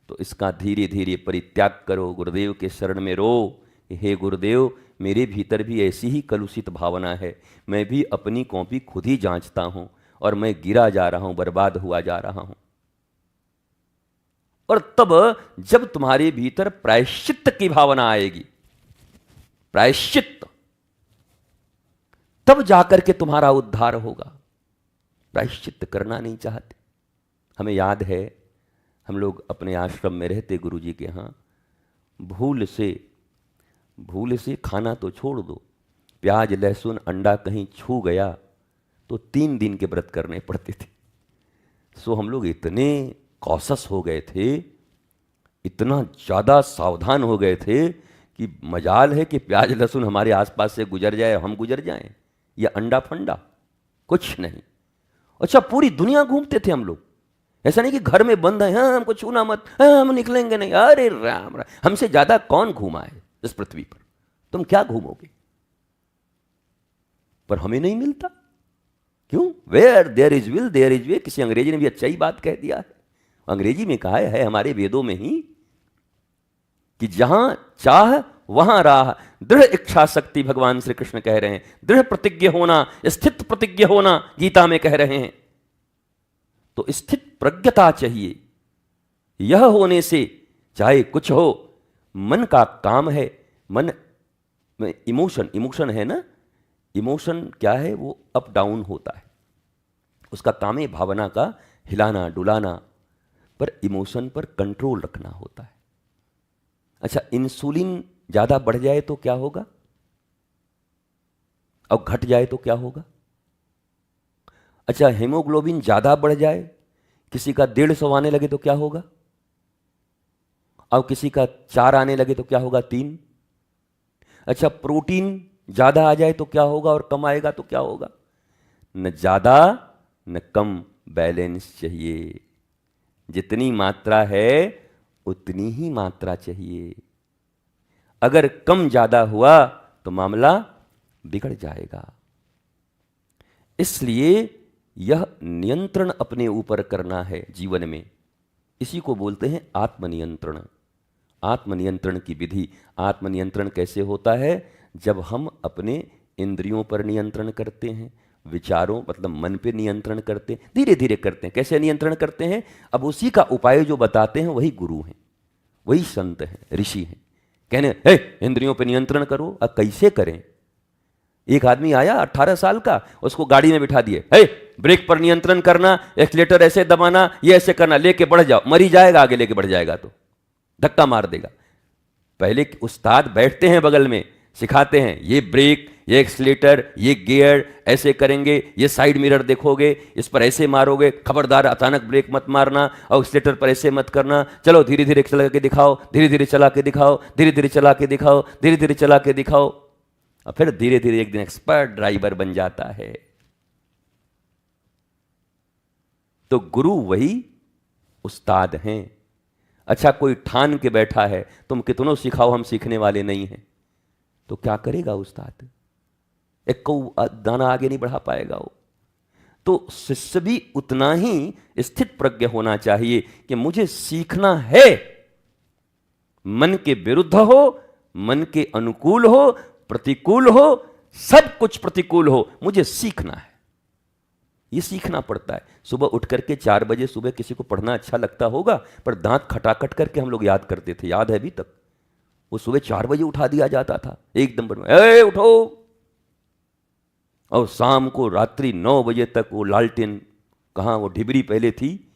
तो इसका धीरे धीरे परित्याग करो, गुरुदेव के शरण में रो। हे गुरुदेव, मेरे भीतर भी ऐसी ही कलुषित भावना है, मैं भी अपनी कॉपी खुद ही जांचता हूं और मैं गिरा जा रहा हूं, बर्बाद हुआ जा रहा हूं। और तब जब तुम्हारे भीतर प्रायश्चित्त की भावना आएगी, प्रायश्चित्त, तब जाकर के तुम्हारा उद्धार होगा। प्रायश्चित्त करना नहीं चाहते। हमें याद है, हम लोग अपने आश्रम में रहते गुरुजी के यहाँ, भूल से खाना तो छोड़ दो, प्याज लहसुन अंडा कहीं छू गया तो 3 दिन के व्रत करने पड़ते थे। सो हम लोग इतने कॉशस हो गए थे, इतना ज़्यादा सावधान हो गए थे कि मजाल है कि प्याज लहसुन हमारे आसपास से गुजर जाए, हम गुजर जाएं, या अंडा फंडा कुछ नहीं। अच्छा, पूरी दुनिया घूमते थे हम लोग, ऐसा नहीं कि घर में बंद है, हाँ हमको छूना मत, हाँ हम निकलेंगे नहीं। अरे राम राम, हमसे ज़्यादा कौन घूमा है इस पृथ्वी पर, तुम क्या घूमोगे? पर हमें नहीं मिलता। क्यों? Where there is will there is way. किसी अंग्रेजी ने भी अच्छा ही बात कह दिया है, अंग्रेजी में कहा है हमारे वेदों में ही, कि जहां चाह वहां राह। दृढ़ इच्छा शक्ति भगवान श्री कृष्ण कह रहे हैं, दृढ़ प्रतिज्ञ होना, स्थित प्रतिज्ञ होना गीता में कह रहे हैं। तो स्थित प्रज्ञता चाहिए। यह होने से चाहे कुछ हो, मन का काम है, मन में इमोशन है ना, इमोशन क्या है, वो अप डाउन होता है, उसका काम है भावना का हिलाना डुलाना, पर इमोशन पर कंट्रोल रखना होता है। अच्छा, इंसुलिन ज्यादा बढ़ जाए तो क्या होगा, और घट जाए तो क्या होगा? अच्छा, हेमोग्लोबिन ज्यादा बढ़ जाए, किसी का 150 आने लगे तो क्या होगा, और किसी का 4 आने लगे तो क्या होगा, 3। अच्छा, प्रोटीन ज्यादा आ जाए तो क्या होगा, और कम आएगा तो क्या होगा? न ज्यादा न कम, बैलेंस चाहिए। जितनी मात्रा है उतनी ही मात्रा चाहिए। अगर कम ज्यादा हुआ तो मामला बिगड़ जाएगा। इसलिए यह नियंत्रण अपने ऊपर करना है जीवन में। इसी को बोलते हैं आत्मनियंत्रण। आत्मनियंत्रण की विधि। आत्मनियंत्रण कैसे होता है? जब हम अपने इंद्रियों पर नियंत्रण करते हैं, विचारों मतलब मन पे नियंत्रण करते हैं, धीरे धीरे करते हैं। कैसे नियंत्रण करते हैं? अब उसी का उपाय जो बताते हैं वही गुरु हैं, वही संत हैं, ऋषि हैं। कहने हे इंद्रियों पे नियंत्रण करो। अब कैसे करें? एक आदमी आया 18 साल का, उसको गाड़ी में बिठा दिए, हे ब्रेक पर नियंत्रण करना, एक्सीलेटर ऐसे दबाना, ये ऐसे करना, लेके बढ़ जाओ। मरी जाएगा आगे लेके बढ़ जाएगा तो धक्का मार देगा। पहले उस्ताद बैठते हैं बगल में, सिखाते हैं ये ब्रेक, ये एक्सीलेटर, ये गियर ऐसे करेंगे, ये साइड मिरर देखोगे, इस पर ऐसे मारोगे, खबरदार अचानक ब्रेक मत मारना, और एक्सीलेटर पर ऐसे मत करना, चलो धीरे धीरे चला के दिखाओ, धीरे धीरे चला के दिखाओ, धीरे धीरे चला के दिखाओ, धीरे धीरे चला के दिखाओ। और फिर धीरे धीरे एक दिन एक्सपर्ट ड्राइवर बन जाता है। तो गुरु वही उस्ताद हैं। अच्छा, कोई ठान के बैठा है तुम कितनों सिखाओ हम सीखने वाले नहीं हैं, तो क्या करेगा उस्ताद? एक को दाना आगे नहीं बढ़ा पाएगा वो। तो शिष्य भी उतना ही स्थित प्रज्ञ होना चाहिए कि मुझे सीखना है। मन के विरुद्ध हो, मन के अनुकूल हो, प्रतिकूल हो, सब कुछ प्रतिकूल हो, मुझे सीखना है। ये सीखना पड़ता है। सुबह उठ करके 4 बजे सुबह किसी को पढ़ना अच्छा लगता होगा, पर दांत खटाखट करके हम लोग याद करते थे, याद है अभी तक। वो सुबह 4 बजे उठा दिया जाता था एकदम, ए उठो। और शाम को रात्रि 9 बजे तक वो लालटेन, कहाँ वो ढिबरी पहले थी,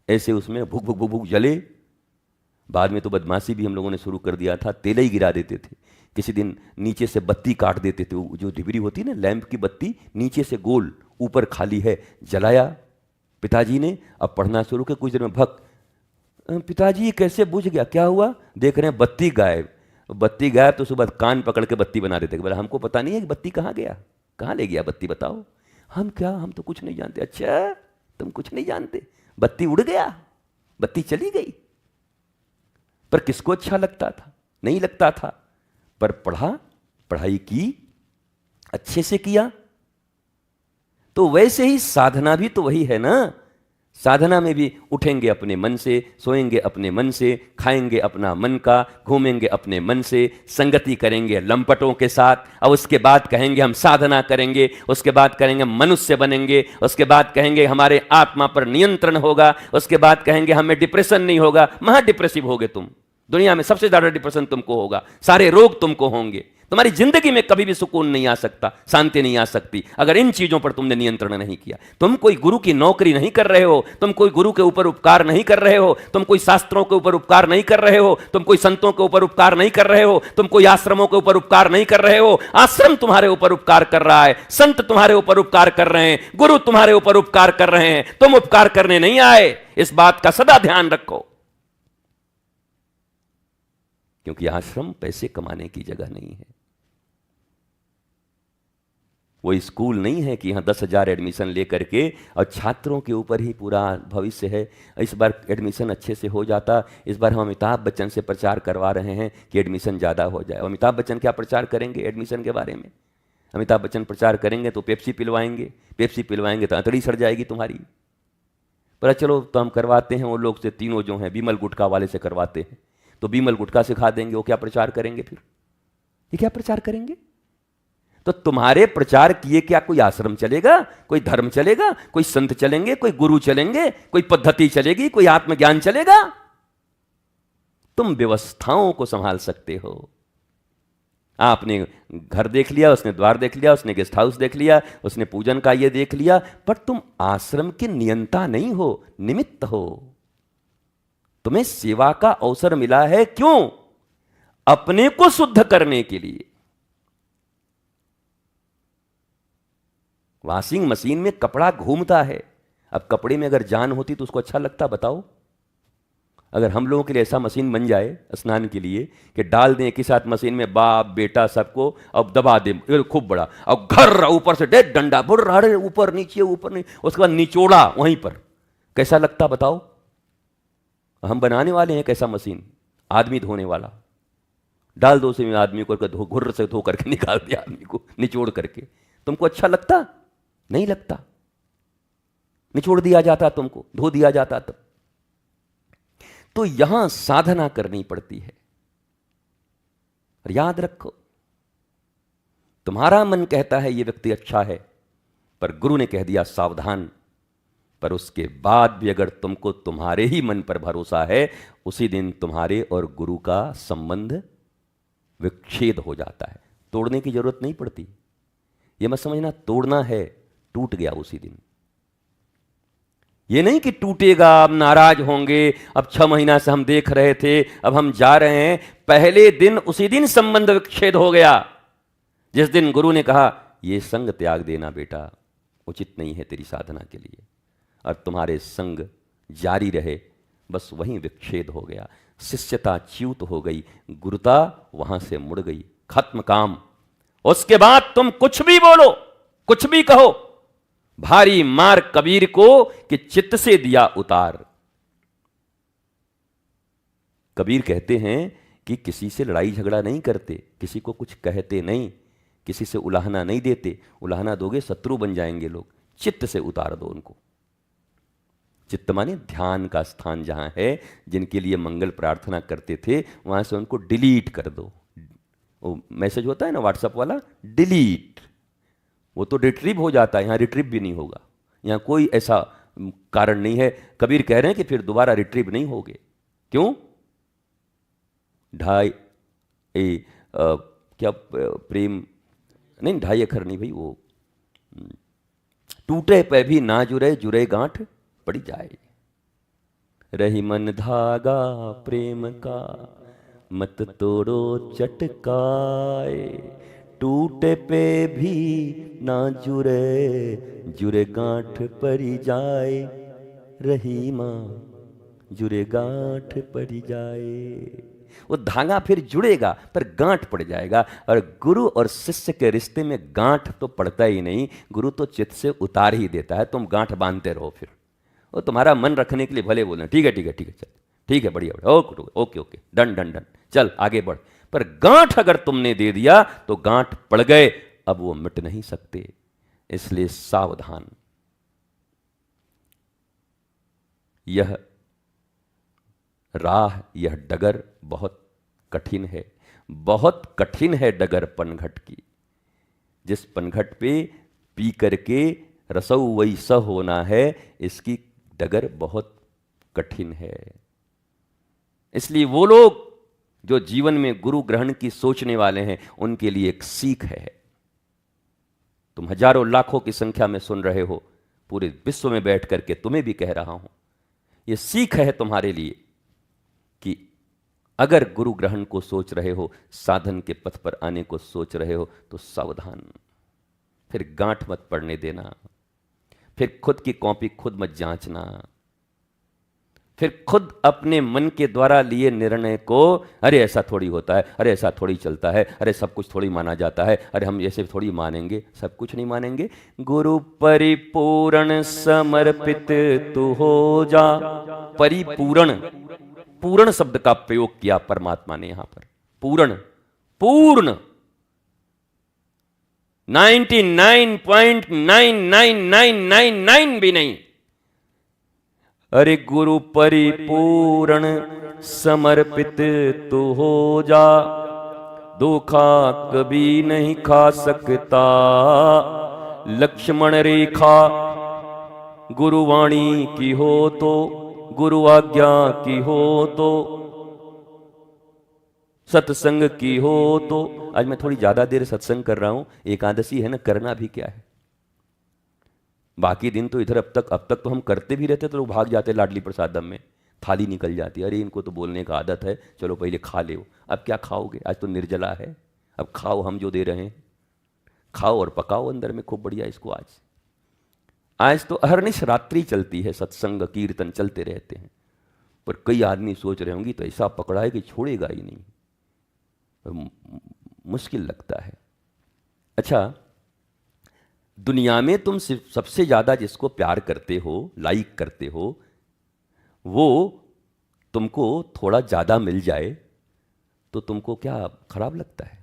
ऐसे उसमें भुक भुक भुक भुक जले। बाद में तो बदमाशी भी हम लोगों ने शुरू कर दिया था, तेल ही गिरा देते थे। किसी दिन नीचे से बत्ती काट देते थे, जो ढिबरी होती ना लैंप की बत्ती, नीचे से गोल ऊपर खाली है, जलाया पिताजी ने। अब पढ़ना शुरू किया, कुछ देर में भक, पिताजी कैसे बुझ गया? क्या हुआ? देख रहे हैं बत्ती गायब। बत्ती गायब तो सुबह कान पकड़ के बत्ती बना देते, बोला हमको पता नहीं है कि बत्ती कहाँ गया, कहाँ ले गया बत्ती, बताओ। हम क्या, हम तो कुछ नहीं जानते। अच्छा तुम कुछ नहीं जानते? बत्ती उड़ गया, बत्ती चली गई। पर किसको अच्छा लगता था? नहीं लगता था। पर पढ़ा, पढ़ाई की, अच्छे से किया। तो वैसे ही साधना भी तो वही है ना। साधना में भी उठेंगे अपने मन से, सोएंगे अपने मन से, खाएंगे अपना मन का, घूमेंगे अपने मन से, संगति करेंगे लंपटों के साथ, और उसके बाद कहेंगे हम साधना करेंगे, उसके बाद कहेंगे मनुष्य बनेंगे, उसके बाद कहेंगे हमारे आत्मा पर नियंत्रण होगा, उसके बाद कहेंगे हमें डिप्रेशन नहीं होगा। महा डिप्रेसिव होगे तुम, दुनिया में सबसे ज्यादा डिप्रेशन तुमको होगा, सारे रोग तुमको होंगे, तुम्हारी जिंदगी में कभी भी सुकून नहीं आ सकता, शांति नहीं आ सकती, अगर इन चीजों पर तुमने नियंत्रण नहीं किया। तुम कोई गुरु की नौकरी नहीं कर रहे हो, तुम कोई गुरु के ऊपर उपकार नहीं कर रहे हो, तुम कोई शास्त्रों के ऊपर उपकार नहीं कर रहे हो, तुम कोई संतों के ऊपर उपकार नहीं कर रहे हो, तुम कोई आश्रमों के ऊपर उपकार नहीं कर रहे हो। आश्रम तुम्हारे ऊपर उपकार कर रहा है, संत तुम्हारे ऊपर उपकार कर रहे हैं, गुरु तुम्हारे ऊपर उपकार कर रहे हैं, तुम उपकार करने नहीं आए। इस बात का सदा ध्यान रखो, क्योंकि आश्रम पैसे कमाने की जगह नहीं है। वो स्कूल नहीं है कि यहां 10,000 एडमिशन लेकर के और छात्रों के ऊपर ही पूरा भविष्य है। इस बार एडमिशन अच्छे से हो जाता। इस बार हम अमिताभ बच्चन से प्रचार करवा रहे हैं कि एडमिशन ज़्यादा हो जाए। अमिताभ बच्चन क्या प्रचार करेंगे एडमिशन के बारे में? अमिताभ बच्चन प्रचार करेंगे तो पेप्सी पिलवाएंगे, पेप्सी पिलवाएंगे तो अंतड़ी सड़ जाएगी तुम्हारी। पर चलो तो हम करवाते हैं, वो लोग से तीनों जो हैं बीमल गुटखा वाले से करवाते हैं, तो बीमल गुटखा सिखा देंगे। वो क्या प्रचार करेंगे फिर? ये क्या प्रचार करेंगे? तो तुम्हारे प्रचार किए क्या कोई आश्रम चलेगा, कोई धर्म चलेगा, कोई संत चलेंगे, कोई गुरु चलेंगे, कोई पद्धति चलेगी, कोई आत्मज्ञान चलेगा? तुम व्यवस्थाओं को संभाल सकते हो। आपने घर देख लिया, उसने द्वार देख लिया, उसने गेस्ट हाउस देख लिया, उसने पूजन का ये देख लिया, पर तुम आश्रम के नियंता नहीं हो, निमित्त हो। तुम्हें सेवा का अवसर मिला है, क्यों? अपने को शुद्ध करने के लिए। वॉशिंग मशीन में कपड़ा घूमता है, अब कपड़े में अगर जान होती तो उसको अच्छा लगता? बताओ। अगर हम लोगों के लिए ऐसा मशीन बन जाए स्नान के लिए कि डाल दें एक ही साथ मशीन में बाप बेटा सबको, अब दबा दें खूब बड़ा, अब घर ऊपर से डेढ़ डंडा बुर रहे, ऊपर नीचे ऊपर नहीं, उसके बाद निचोड़ा वहीं पर, कैसा लगता बताओ? हम बनाने वाले हैं कैसा मशीन, आदमी धोने वाला। डाल दो उसी में आदमी को, घुर्र से धो करके निकाल दिया आदमी को निचोड़ करके। तुमको अच्छा लगता? नहीं लगता। निचोड़ दिया जाता, तुमको धो दिया जाता तब। तो यहां साधना करनी पड़ती है। और याद रखो, तुम्हारा मन कहता है ये व्यक्ति अच्छा है, पर गुरु ने कह दिया सावधान। पर उसके बाद भी अगर तुमको तुम्हारे ही मन पर भरोसा है, उसी दिन तुम्हारे और गुरु का संबंध विच्छेद हो जाता है। तोड़ने की जरूरत नहीं पड़ती। ये मत समझना तोड़ना है, टूट गया उसी दिन। ये नहीं कि टूटेगा, अब नाराज होंगे, अब 6 महीना से हम देख रहे थे, अब हम जा रहे हैं। पहले दिन उसी दिन संबंध विच्छेद हो गया, जिस दिन गुरु ने कहा ये संग त्याग देना बेटा, उचित नहीं है तेरी साधना के लिए। और तुम्हारे संग जारी रहे, बस वहीं विच्छेद हो गया। शिष्यता च्युत हो गई, गुरुता वहां से मुड़ गई, खत्म काम। उसके बाद तुम कुछ भी बोलो, कुछ भी कहो, भारी मार कबीर को कि चित्त से दिया उतार। कबीर कहते हैं कि किसी से लड़ाई झगड़ा नहीं करते, किसी को कुछ कहते नहीं, किसी से उलाहना नहीं देते। उलाहना दोगे शत्रु बन जाएंगे लोग। चित्त से उतार दो उनको। चित्त माने ध्यान का स्थान जहां है, जिनके लिए मंगल प्रार्थना करते थे, वहां से उनको डिलीट कर दो। वो मैसेज होता है ना व्हाट्सएप वाला, डिलीट, वो तो रिट्रीव हो जाता है, यहां रिट्रीव भी नहीं होगा। यहां कोई ऐसा कारण नहीं है। कबीर कह रहे हैं कि फिर दोबारा रिट्रीव नहीं होगे। क्यों? क्या प्रेम नहीं, 2.5 अक्षर नहीं भाई, वो टूटे पे भी ना जुरे, जुरे गांठ पड़ी जाए। रही मन धागा प्रेम का, मत तोड़ो चटकाए। टूटे पे भी ना जुरे, जुरे गांठ पड़ी जाए। रही मां जुरे गांठ पड़ी जाए। वो धागा फिर जुड़ेगा पर गांठ पड़ जाएगा। और गुरु और शिष्य के रिश्ते में गांठ तो पड़ता ही नहीं, गुरु तो चित्त से उतार ही देता है। तुम गांठ बांधते रहो, फिर वो तुम्हारा मन रखने के लिए भले बोलना ठीक है ठीक है ठीक है, चल ठीक है, बढ़िया बढ़िया, okay okay okay, done done done, चल आगे बढ़। पर गांठ अगर तुमने दे दिया तो गांठ पड़ गए, अब वो मिट नहीं सकते। इसलिए सावधान। यह राह, यह डगर बहुत कठिन है, बहुत कठिन है डगर पनघट की। जिस पनघट पे पी करके रसऊ वही स होना है, इसकी डगर बहुत कठिन है। इसलिए वो लोग जो जीवन में गुरु ग्रहण की सोचने वाले हैं, उनके लिए एक सीख है। तुम हजारों लाखों की संख्या में सुन रहे हो, पूरे विश्व में बैठ करके तुम्हें भी कह रहा हूं, यह सीख है तुम्हारे लिए कि अगर गुरु ग्रहण को सोच रहे हो, साधन के पथ पर आने को सोच रहे हो, तो सावधान। फिर गांठ मत पड़ने देना, फिर खुद की कॉपी खुद मत जांचना, फिर खुद अपने मन के द्वारा लिए निर्णय को, अरे ऐसा थोड़ी होता है, अरे ऐसा थोड़ी चलता है, अरे सब कुछ थोड़ी माना जाता है, अरे हम ऐसे थोड़ी मानेंगे, सब कुछ नहीं मानेंगे। गुरु परिपूर्ण समर्पित तू हो जा। परिपूर्ण, पूर्ण शब्द का प्रयोग किया परमात्मा ने यहां पर। पूर्ण, पूर्ण 99.99999 भी नहीं। अरे गुरु परिपूर्ण समर्पित तू हो जा। धोखा कभी नहीं खा सकता लक्ष्मण रेखा। गुरुवाणी की हो तो, गुरु आज्ञा की हो तो, सत्संग की हो तो। आज मैं थोड़ी ज्यादा देर सत्संग कर रहा हूं, एकादशी है ना, करना भी क्या है। बाकी दिन तो इधर अब तक तो हम करते भी रहते, तो लोग भाग जाते लाडली प्रसादम में, थाली निकल जाती, अरे इनको तो बोलने का आदत है, चलो पहले खा ले। अब क्या खाओगे, आज तो निर्जला है, अब खाओ, हम जो दे रहे हैं खाओ और पकाओ अंदर में खूब बढ़िया इसको। आज तो अहरनिश रात्रि चलती है, सत्संग कीर्तन चलते रहते हैं। पर कई आदमी सोच रहे होंगे तो ऐसा पकड़ा है कि छोड़ेगा ही नहीं, मुश्किल लगता है। अच्छा, दुनिया में तुम सिर्फ सबसे ज्यादा जिसको प्यार करते हो, लाइक करते हो, वो तुमको थोड़ा ज्यादा मिल जाए तो तुमको क्या खराब लगता है?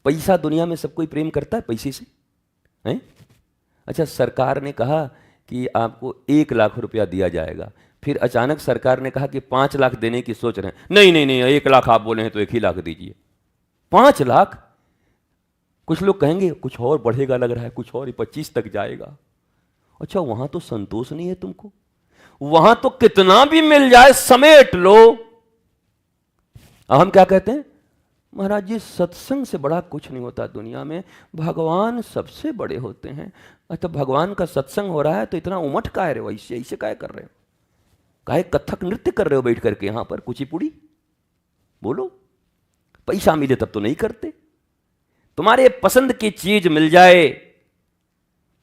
पैसा, दुनिया में सब कोई प्रेम करता है पैसे से, हैं? अच्छा, सरकार ने कहा कि आपको 1 लाख रुपया दिया जाएगा, फिर अचानक सरकार ने कहा कि 5 लाख देने की सोच रहे हैं। नहीं नहीं नहीं, 1 लाख आप बोले हैं तो 1 ही लाख दीजिए। 5 लाख? कुछ लोग कहेंगे कुछ और बढ़ेगा लग रहा है, कुछ और 25 तक जाएगा। अच्छा, वहां तो संतोष नहीं है तुमको, वहां तो कितना भी मिल जाए समेट लो। अब हम क्या कहते हैं, महाराज जी सत्संग से बड़ा कुछ नहीं होता दुनिया में, भगवान सबसे बड़े होते हैं। अच्छा, भगवान का सत्संग हो रहा है तो इतना उमट का है रे, वैसे ऐसे काय कर रहे हो, काहे कथक नृत्य कर रहे हो बैठ करके यहां पर, कुचिपुड़ी बोलो। पैसा मिले तब तो नहीं करते। तुम्हारे पसंद की चीज मिल जाए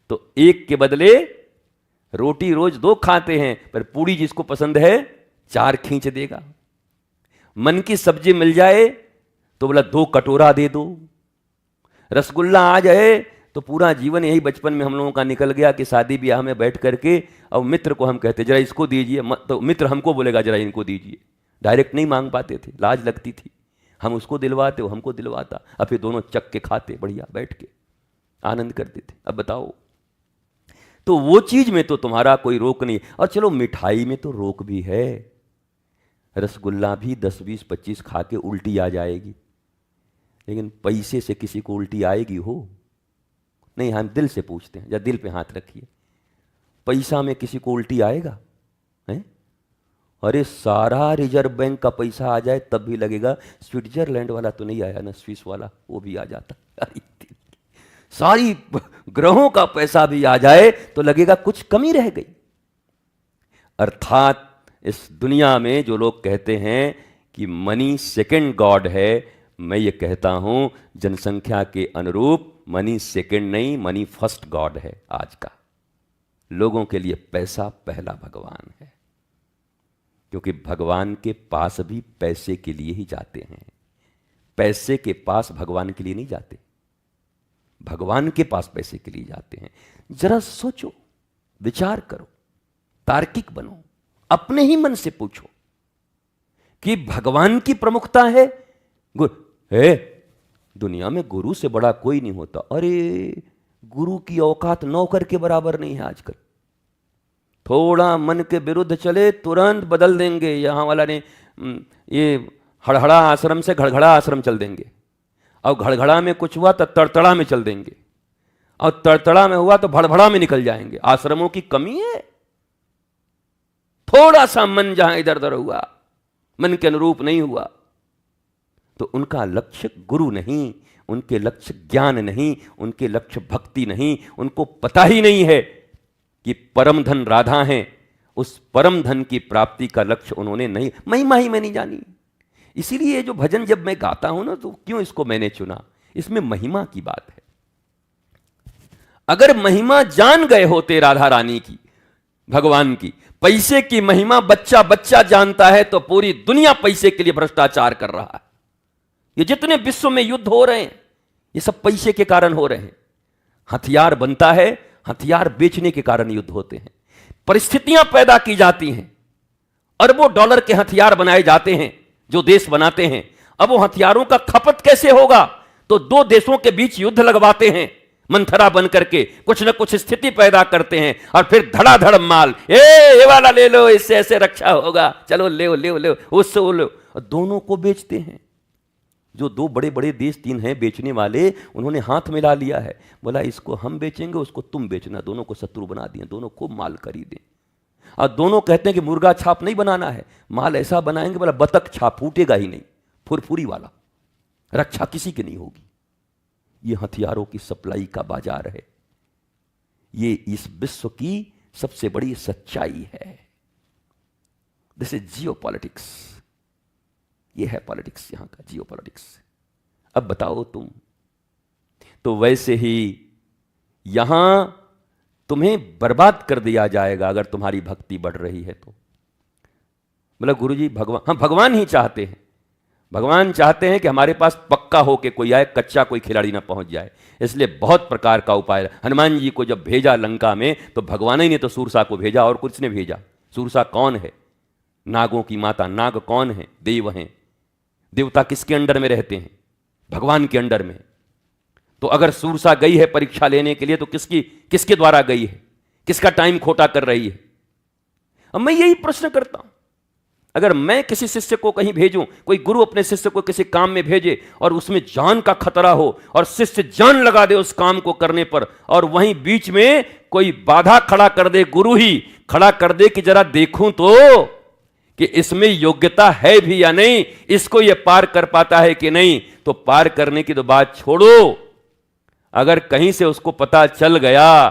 तो एक के बदले रोटी रोज 2 खाते हैं, पर पूड़ी जिसको पसंद है 4 खींच देगा। मन की सब्जी मिल जाए तो बोला 2 कटोरा दे दो। रसगुल्ला आ जाए तो पूरा जीवन यही बचपन में हम लोगों का निकल गया कि शादी ब्याह में बैठ करके अब मित्र को हम कहते जरा इसको दीजिए, तो मित्र हमको बोलेगा जरा इनको दीजिए। डायरेक्ट नहीं मांग पाते थे, लाज लगती थी। हम उसको दिलवाते, वो हमको दिलवाता, अब फिर दोनों चक के खाते बढ़िया बैठ के, आनंद करते थे। अब बताओ, तो वो चीज में तो तुम्हारा कोई रोक नहीं। और चलो मिठाई में तो रोक भी है, रसगुल्ला भी 10, 20, 25 खा के उल्टी आ जाएगी, लेकिन पैसे से किसी को उल्टी आएगी हो? नहीं, हम दिल से पूछते हैं, या दिल पे हाथ रखिए, पैसा में किसी को उल्टी आएगा है? अरे सारा रिजर्व बैंक का पैसा आ जाए तब भी लगेगा स्विट्जरलैंड वाला तो नहीं आया ना, स्विस वाला वो भी आ जाता। सारी ग्रहों का पैसा भी आ जाए तो लगेगा कुछ कमी रह गई। अर्थात इस दुनिया में जो लोग कहते हैं कि मनी सेकंड गॉड है, मैं ये कहता हूं जनसंख्या के अनुरूप मनी सेकंड नहीं, मनी फर्स्ट गॉड है आज का। लोगों के लिए पैसा पहला भगवान है, क्योंकि भगवान के पास भी पैसे के लिए ही जाते हैं। पैसे के पास भगवान के लिए नहीं जाते, भगवान के पास पैसे के लिए जाते हैं। जरा सोचो, विचार करो, तार्किक बनो, अपने ही मन से पूछो कि भगवान की प्रमुखता है दुनिया में गुरु से बड़ा कोई नहीं होता। अरे गुरु की औकात नौकर के बराबर नहीं है आजकल। थोड़ा मन के विरुद्ध चले तुरंत बदल देंगे। यहां वाला ने ये हड़हड़ा आश्रम से घड़घड़ा आश्रम चल देंगे, और घड़घड़ा में कुछ हुआ तो तड़तड़ा में चल देंगे, और तड़तड़ा में हुआ तो भड़भड़ा में निकल जाएंगे। आश्रमों की कमी है। थोड़ा सा मन जहां इधर उधर हुआ, मन के अनुरूप नहीं हुआ, तो उनका लक्ष्य गुरु नहीं, उनके लक्ष्य ज्ञान नहीं, उनके लक्ष्य भक्ति नहीं। उनको पता ही नहीं है कि परम धन राधा है। उस परम धन की प्राप्ति का लक्ष्य उन्होंने नहीं, महिमा ही मैं नहीं जानी। इसीलिए जो भजन जब मैं गाता हूं ना, तो क्यों इसको मैंने चुना, इसमें महिमा की बात है। अगर महिमा जान गए होते राधा रानी की, भगवान की, पैसे की महिमा बच्चा बच्चा जानता है तो पूरी दुनिया पैसे के लिए भ्रष्टाचार कर रहा है। ये जितने विश्व में युद्ध हो रहे हैं, ये सब पैसे के कारण हो रहे हैं। हथियार बनता है, हथियार बेचने के कारण युद्ध होते हैं। परिस्थितियां पैदा की जाती हैं, अरबों डॉलर के हथियार बनाए जाते हैं जो देश बनाते हैं। अब वो हथियारों का खपत कैसे होगा, तो 2 देशों के बीच युद्ध लगवाते हैं, मंथरा बन करके कुछ न कुछ स्थिति पैदा करते हैं, और फिर धड़ाधड़ माल, ये वाला ले लो, इससे ऐसे रक्षा होगा, चलो ले ले ले, उससे वो लो, दोनों को बेचते हैं। जो 2 बड़े बड़े देश 3 हैं बेचने वाले, उन्होंने हाथ मिला लिया है, बोला इसको हम बेचेंगे, उसको तुम बेचना, दोनों को शत्रु बना दिए, दोनों खूब माल खरीदे। और दोनों कहते हैं कि मुर्गा छाप नहीं बनाना है, माल ऐसा बनाएंगे बोला बतख छाप, फूटेगा ही नहीं, फुरफुरी वाला, रक्षा किसी की नहीं होगी। ये हथियारों की सप्लाई का बाजार है। ये इस विश्व की सबसे बड़ी सच्चाई है। This is Jio politics. ये है पॉलिटिक्स, यहां का जियो पॉलिटिक्स। अब बताओ तुम, तो वैसे ही यहां तुम्हें बर्बाद कर दिया जाएगा अगर तुम्हारी भक्ति बढ़ रही है तो। मतलब गुरुजी भगवान, हम भगवान ही चाहते हैं, भगवान चाहते हैं कि हमारे पास पक्का हो के कोई आए, कच्चा कोई खिलाड़ी ना पहुंच जाए। इसलिए बहुत प्रकार का उपाय। हनुमान जी को जब भेजा लंका में तो भगवान ही ने तो सूरसा को भेजा, और कुछ ने भेजा। सूरसा कौन है? नागों की माता। नाग कौन है? देव हैं। देवता किसके अंडर में रहते हैं? भगवान के अंडर में। तो अगर सूरसा गई है परीक्षा लेने के लिए तो किसके द्वारा गई है? किसका टाइम खोटा कर रही है? अब मैं यही प्रश्न करता हूं, अगर मैं किसी शिष्य को कहीं भेजूं, कोई गुरु अपने शिष्य को किसी काम में भेजे और उसमें जान का खतरा हो और शिष्य जान लगा दे उस काम को करने पर, और वहीं बीच में कोई बाधा खड़ा कर दे, गुरु ही खड़ा कर दे कि जरा देखूं तो कि इसमें योग्यता है भी या नहीं, इसको ये पार कर पाता है कि नहीं, तो पार करने की तो बात छोड़ो, अगर कहीं से उसको पता चल गया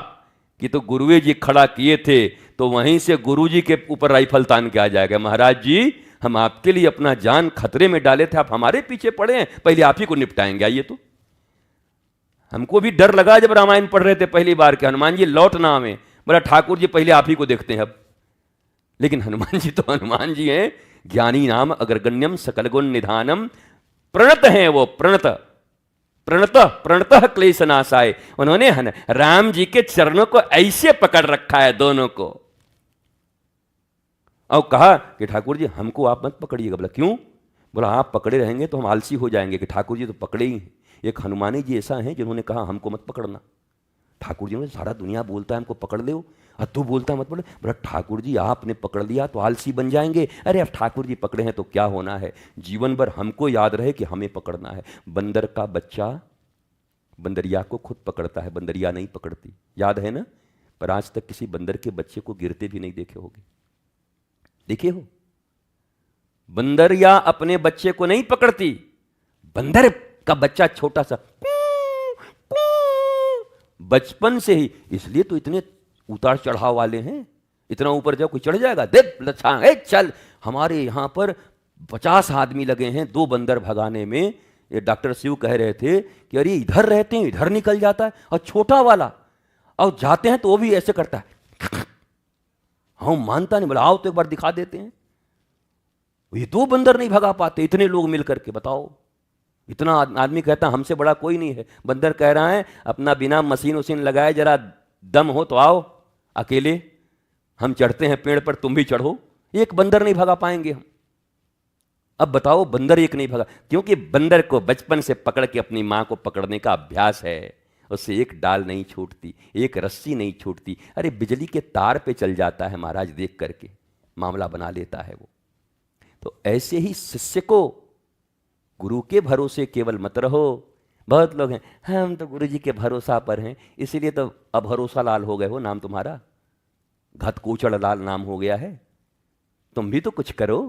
कि तो गुरुजी जी खड़ा किए थे, तो वहीं से गुरुजी के ऊपर राइफल तान के आ जाएगा, महाराज जी हम आपके लिए अपना जान खतरे में डाले थे, आप हमारे पीछे पड़े हैं, पहले आप ही को निपटाएंगे। आइए, तो हमको भी डर लगा जब रामायण पढ़ रहे थे पहली बार के हनुमान जी लौट ना आवे, बोला ठाकुर जी पहले आप ही को देखते हैं अब। लेकिन हनुमान जी तो हनुमान जी हैं, ज्ञानी नाम अग्रगण्यम सकल गुण निधानम, प्रणत हैं वो, प्रणतः क्लेश नाशाय। उन्होंने राम जी के चरणों को ऐसे पकड़ रखा है दोनों को, और कहा कि ठाकुर जी हमको आप मत पकड़िएगा। बोला क्यों? बोला आप पकड़े रहेंगे तो हम आलसी हो जाएंगे, कि ठाकुर जी तो पकड़े ही हैं। एक हनुमानी जी ऐसा हैं जिन्होंने कहा हमको मत पकड़ना। ठाकुर जी ने सारा दुनिया बोलता है हमको पकड़ ले, और तू बोलता मत पकड़। बोला ठाकुर जी आपने पकड़ लिया तो आलसी बन जाएंगे। अरे अब ठाकुर जी पकड़े हैं तो क्या होना है, जीवन भर हमको याद रहे कि हमें पकड़ना है। बंदर का बच्चा बंदरिया को खुद पकड़ता है, बंदरिया नहीं पकड़ती, याद है ना? पर आज तक किसी बंदर के बच्चे को गिरते भी नहीं देखे होगे, देखे हो? बंदरिया अपने बच्चे को नहीं पकड़ती, बंदर का बच्चा छोटा सा बचपन से ही, इसलिए तो इतने उतार चढ़ाव वाले हैं। इतना ऊपर जाओ कोई चढ़ जाएगा, देख लच्छा चल। हमारे यहां पर 50 आदमी लगे हैं 2 बंदर भगाने में। ये डॉक्टर शिव कह रहे थे कि अरे इधर रहते हैं इधर निकल जाता है, और छोटा वाला और जाते हैं तो वो भी ऐसे करता है, हम मानता नहीं। बोला आओ तो एक बार दिखा देते हैं। ये 2 बंदर नहीं भगा पाते, इतने लोग मिलकर के, बताओ। इतना आदमी कहता हमसे बड़ा कोई नहीं है। बंदर कह रहा है अपना बिना मशीन उसीन लगाए जरा दम हो तो आओ, अकेले हम चढ़ते हैं पेड़ पर, तुम भी चढ़ो। एक बंदर नहीं भगा पाएंगे हम। अब बताओ, बंदर एक नहीं भगा, क्योंकि बंदर को बचपन से पकड़ के अपनी मां को पकड़ने का अभ्यास है। उससे एक डाल नहीं छूटती, एक रस्सी नहीं छूटती। अरे बिजली के तार पे चल जाता है महाराज, देख करके मामला बना लेता है वो। तो ऐसे ही शिष्य को गुरु के भरोसे केवल मत रहो। बहुत लोग हैं हम तो गुरु जी के भरोसा पर हैं, इसीलिए तो अभरोसा लाल हो गए हो नाम तुम्हारा, घतकोचड़ लाल नाम हो गया है। तुम भी तो कुछ करो,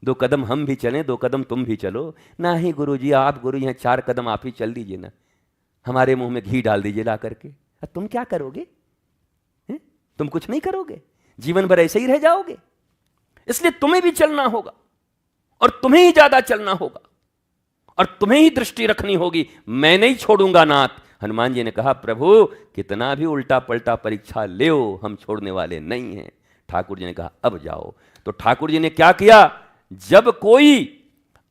2 कदम हम भी चलें, 2 कदम तुम भी चलो। ना ही गुरु जी आप गुरु हैं, 4 कदम आप ही चल दीजिए ना, हमारे मुंह में घी डाल दीजिए ला करके। तुम क्या करोगे? तुम कुछ नहीं करोगे, जीवन भर ऐसे ही रह जाओगे। इसलिए तुम्हें भी चलना होगा, और तुम्हें ही ज्यादा चलना होगा, और तुम्हें ही दृष्टि रखनी होगी। मैं नहीं छोड़ूंगा नाथ। हनुमान जी ने कहा प्रभु कितना भी उल्टा पलटा परीक्षा ले, हम छोड़ने वाले नहीं हैं। ठाकुर जी ने कहा अब जाओ। तो ठाकुर जी ने क्या किया? जब कोई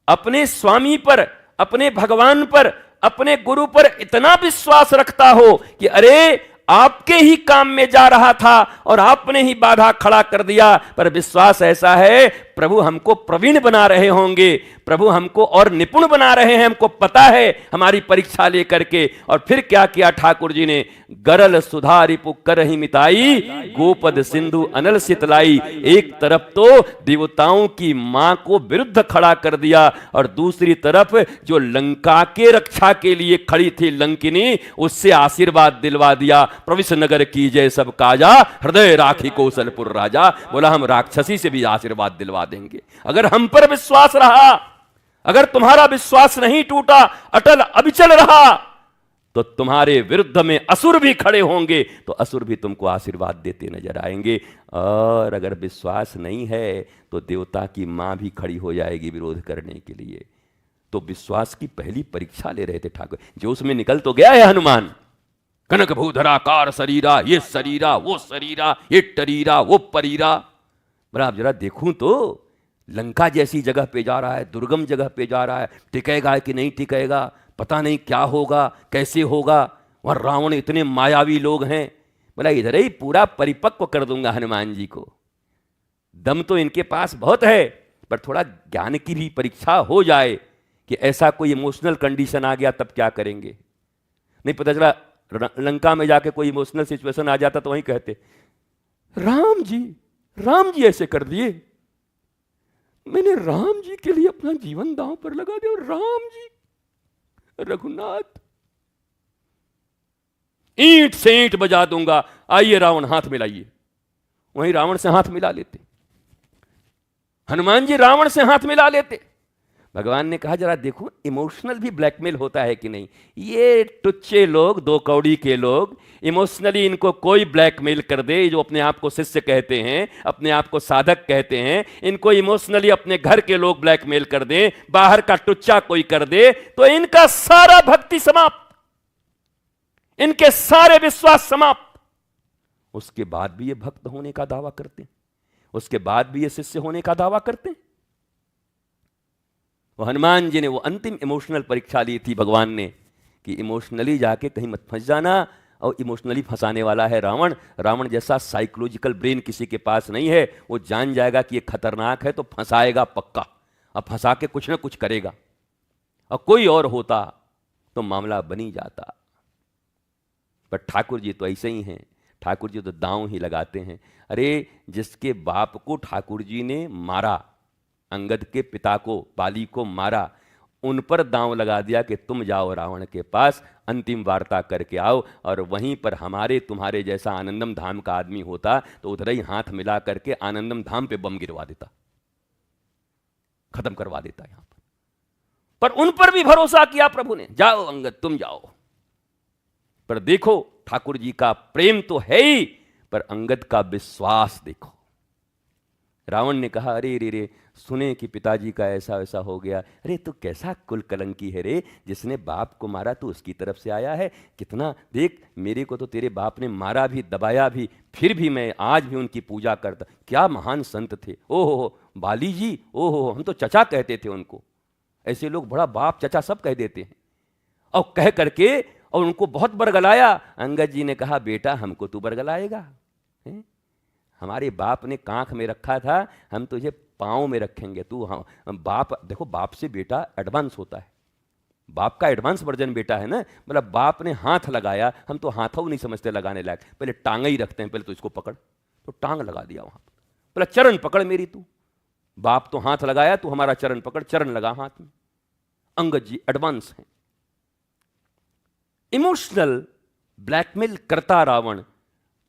अपने स्वामी पर, अपने भगवान पर, अपने गुरु पर इतना विश्वास रखता हो कि अरे आपके ही काम में जा रहा था और आपने ही बाधा खड़ा कर दिया, पर विश्वास ऐसा है प्रभु हमको प्रवीण बना रहे होंगे, प्रभु हमको और निपुण बना रहे हैं, हमको पता है हमारी परीक्षा लेकर के। और फिर क्या किया ठाकुर जी ने? गरल सुधा रिपु करहि मिताई, गोपद सिंधु अनल सितलाई। एक तरफ तो देवताओं की मां को विरुद्ध खड़ा कर दिया, और दूसरी तरफ जो लंका के रक्षा के लिए खड़ी थी लंकिनी, उससे आशीर्वाद दिलवा दिया। प्रविश नगर की जय सब काजा, हृदय राखी कौशलपुर राजा। बोला हम राक्षसी से भी आशीर्वाद दिलवा देंगे। अगर हम पर विश्वास रहा, अगर तुम्हारा विश्वास नहीं टूटा, अटल अविचल रहा, तो तुम्हारे विरुद्ध में असुर भी खड़े होंगे, तो असुर भी तुमको आशीर्वाद देते नजर आएंगे। और अगर विश्वास नहीं है तो देवता की मां भी खड़ी हो जाएगी विरोध करने के लिए। तो विश्वास की पहली परीक्षा ले रहे थे ठाकुर, जो उसमें निकल तो गया है हनुमान। कनक भूधराकार शरीरा, ये शरीरा वो शरीरा, ये टरीरा वो परीरा। बरा जरा देखूं तो लंका जैसी जगह पे जा रहा है, दुर्गम जगह पे जा रहा है, टिकेगा कि नहीं टिकेगा, पता नहीं क्या होगा कैसे होगा। वहां रावण इतने मायावी लोग हैं। बोला इधर ही पूरा परिपक्व कर दूंगा हनुमान जी को। दम तो इनके पास बहुत है, पर थोड़ा ज्ञान की भी परीक्षा हो जाए कि ऐसा कोई इमोशनल कंडीशन आ गया तब क्या करेंगे। नहीं पता चला लंका में जाके कोई इमोशनल सिचुएशन आ जाता तो वहीं कहते राम जी ऐसे कर दिए, मैंने राम जी के लिए अपना जीवन दांव पर लगा दिया, और राम जी रघुनाथ ईंट से ईंट बजा दूंगा, आइए रावण हाथ मिलाइए। वहीं रावण से हाथ मिला लेते, हनुमान जी रावण से हाथ मिला लेते। भगवान ने कहा जरा देखो इमोशनल भी ब्लैकमेल होता है कि नहीं। ये टुच्चे लोग, दो कौड़ी के लोग, इमोशनली इनको कोई ब्लैकमेल कर दे, जो अपने आप को शिष्य कहते हैं, अपने आप को साधक कहते हैं, इनको इमोशनली अपने घर के लोग ब्लैकमेल कर दें, बाहर का टुच्चा कोई कर दे, तो इनका सारा भक्ति समाप्त, इनके सारे विश्वास समाप्त। उसके बाद भी ये भक्त होने का दावा करते हैं, उसके बाद भी ये शिष्य होने का दावा करते हैं। वो हनुमान जी ने वो अंतिम इमोशनल परीक्षा ली थी भगवान ने कि इमोशनली जाके कहीं मत फंस जाना, और इमोशनली फंसाने वाला है रावण। रावण जैसा साइकोलॉजिकल ब्रेन किसी के पास नहीं है, वो जान जाएगा कि ये खतरनाक है तो फंसाएगा पक्का, और फंसा के कुछ ना कुछ करेगा। और कोई और होता तो मामला बनी जाता, पर ठाकुर जी तो ऐसे ही हैं। ठाकुर जी तो दांव ही लगाते हैं। अरे जिसके बाप को ठाकुर जी ने मारा, अंगद के पिता को, बाली को मारा, उन पर दांव लगा दिया कि तुम जाओ रावण के पास, अंतिम वार्ता करके आओ। और वहीं पर हमारे तुम्हारे जैसा आनंदम धाम का आदमी होता तो उधर ही हाथ मिला करके आनंदम धाम पे बम गिरवा देता, खत्म करवा देता यहां पर उन पर भी भरोसा किया प्रभु ने, जाओ अंगद तुम जाओ। पर देखो ठाकुर जी का प्रेम तो है ही, पर अंगद का विश्वास देखो। रावण ने कहा अरे रे रे, सुने कि पिताजी का ऐसा वैसा हो गया। अरे तो कैसा कुल कलंकी है रे, जिसने बाप को मारा तो उसकी तरफ से आया है। कितना देख, मेरे को तो तेरे बाप ने मारा भी, दबाया भी, फिर भी मैं आज भी उनकी पूजा करता। क्या महान संत थे। ओहो बाली जी, ओहो हम तो चचा कहते थे उनको। ऐसे लोग बड़ा बाप चचा सब कह देते हैं। और कह करके और उनको बहुत बरगलाया। अंगद जी ने कहा बेटा हमको तू बरगलाएगा, हमारे बाप ने कांख में रखा था, हम तुझे पाँव में रखेंगे। तू हाँ बाप, देखो बाप से बेटा एडवांस होता है, बाप का एडवांस वर्जन बेटा है ना। मतलब बाप ने हाथ लगाया, हम तो हाथों नहीं समझते लगाने लायक, पहले टांग ही रखते हैं, पहले तो इसको पकड़, तो टांग लगा दिया वहां पर, पहले चरण पकड़ मेरी तू। बाप तो हाथ लगाया, तू हमारा चरण पकड़, चरण लगा हाथ में। अंगद जी एडवांस हैं। इमोशनल ब्लैकमेल करता रावण,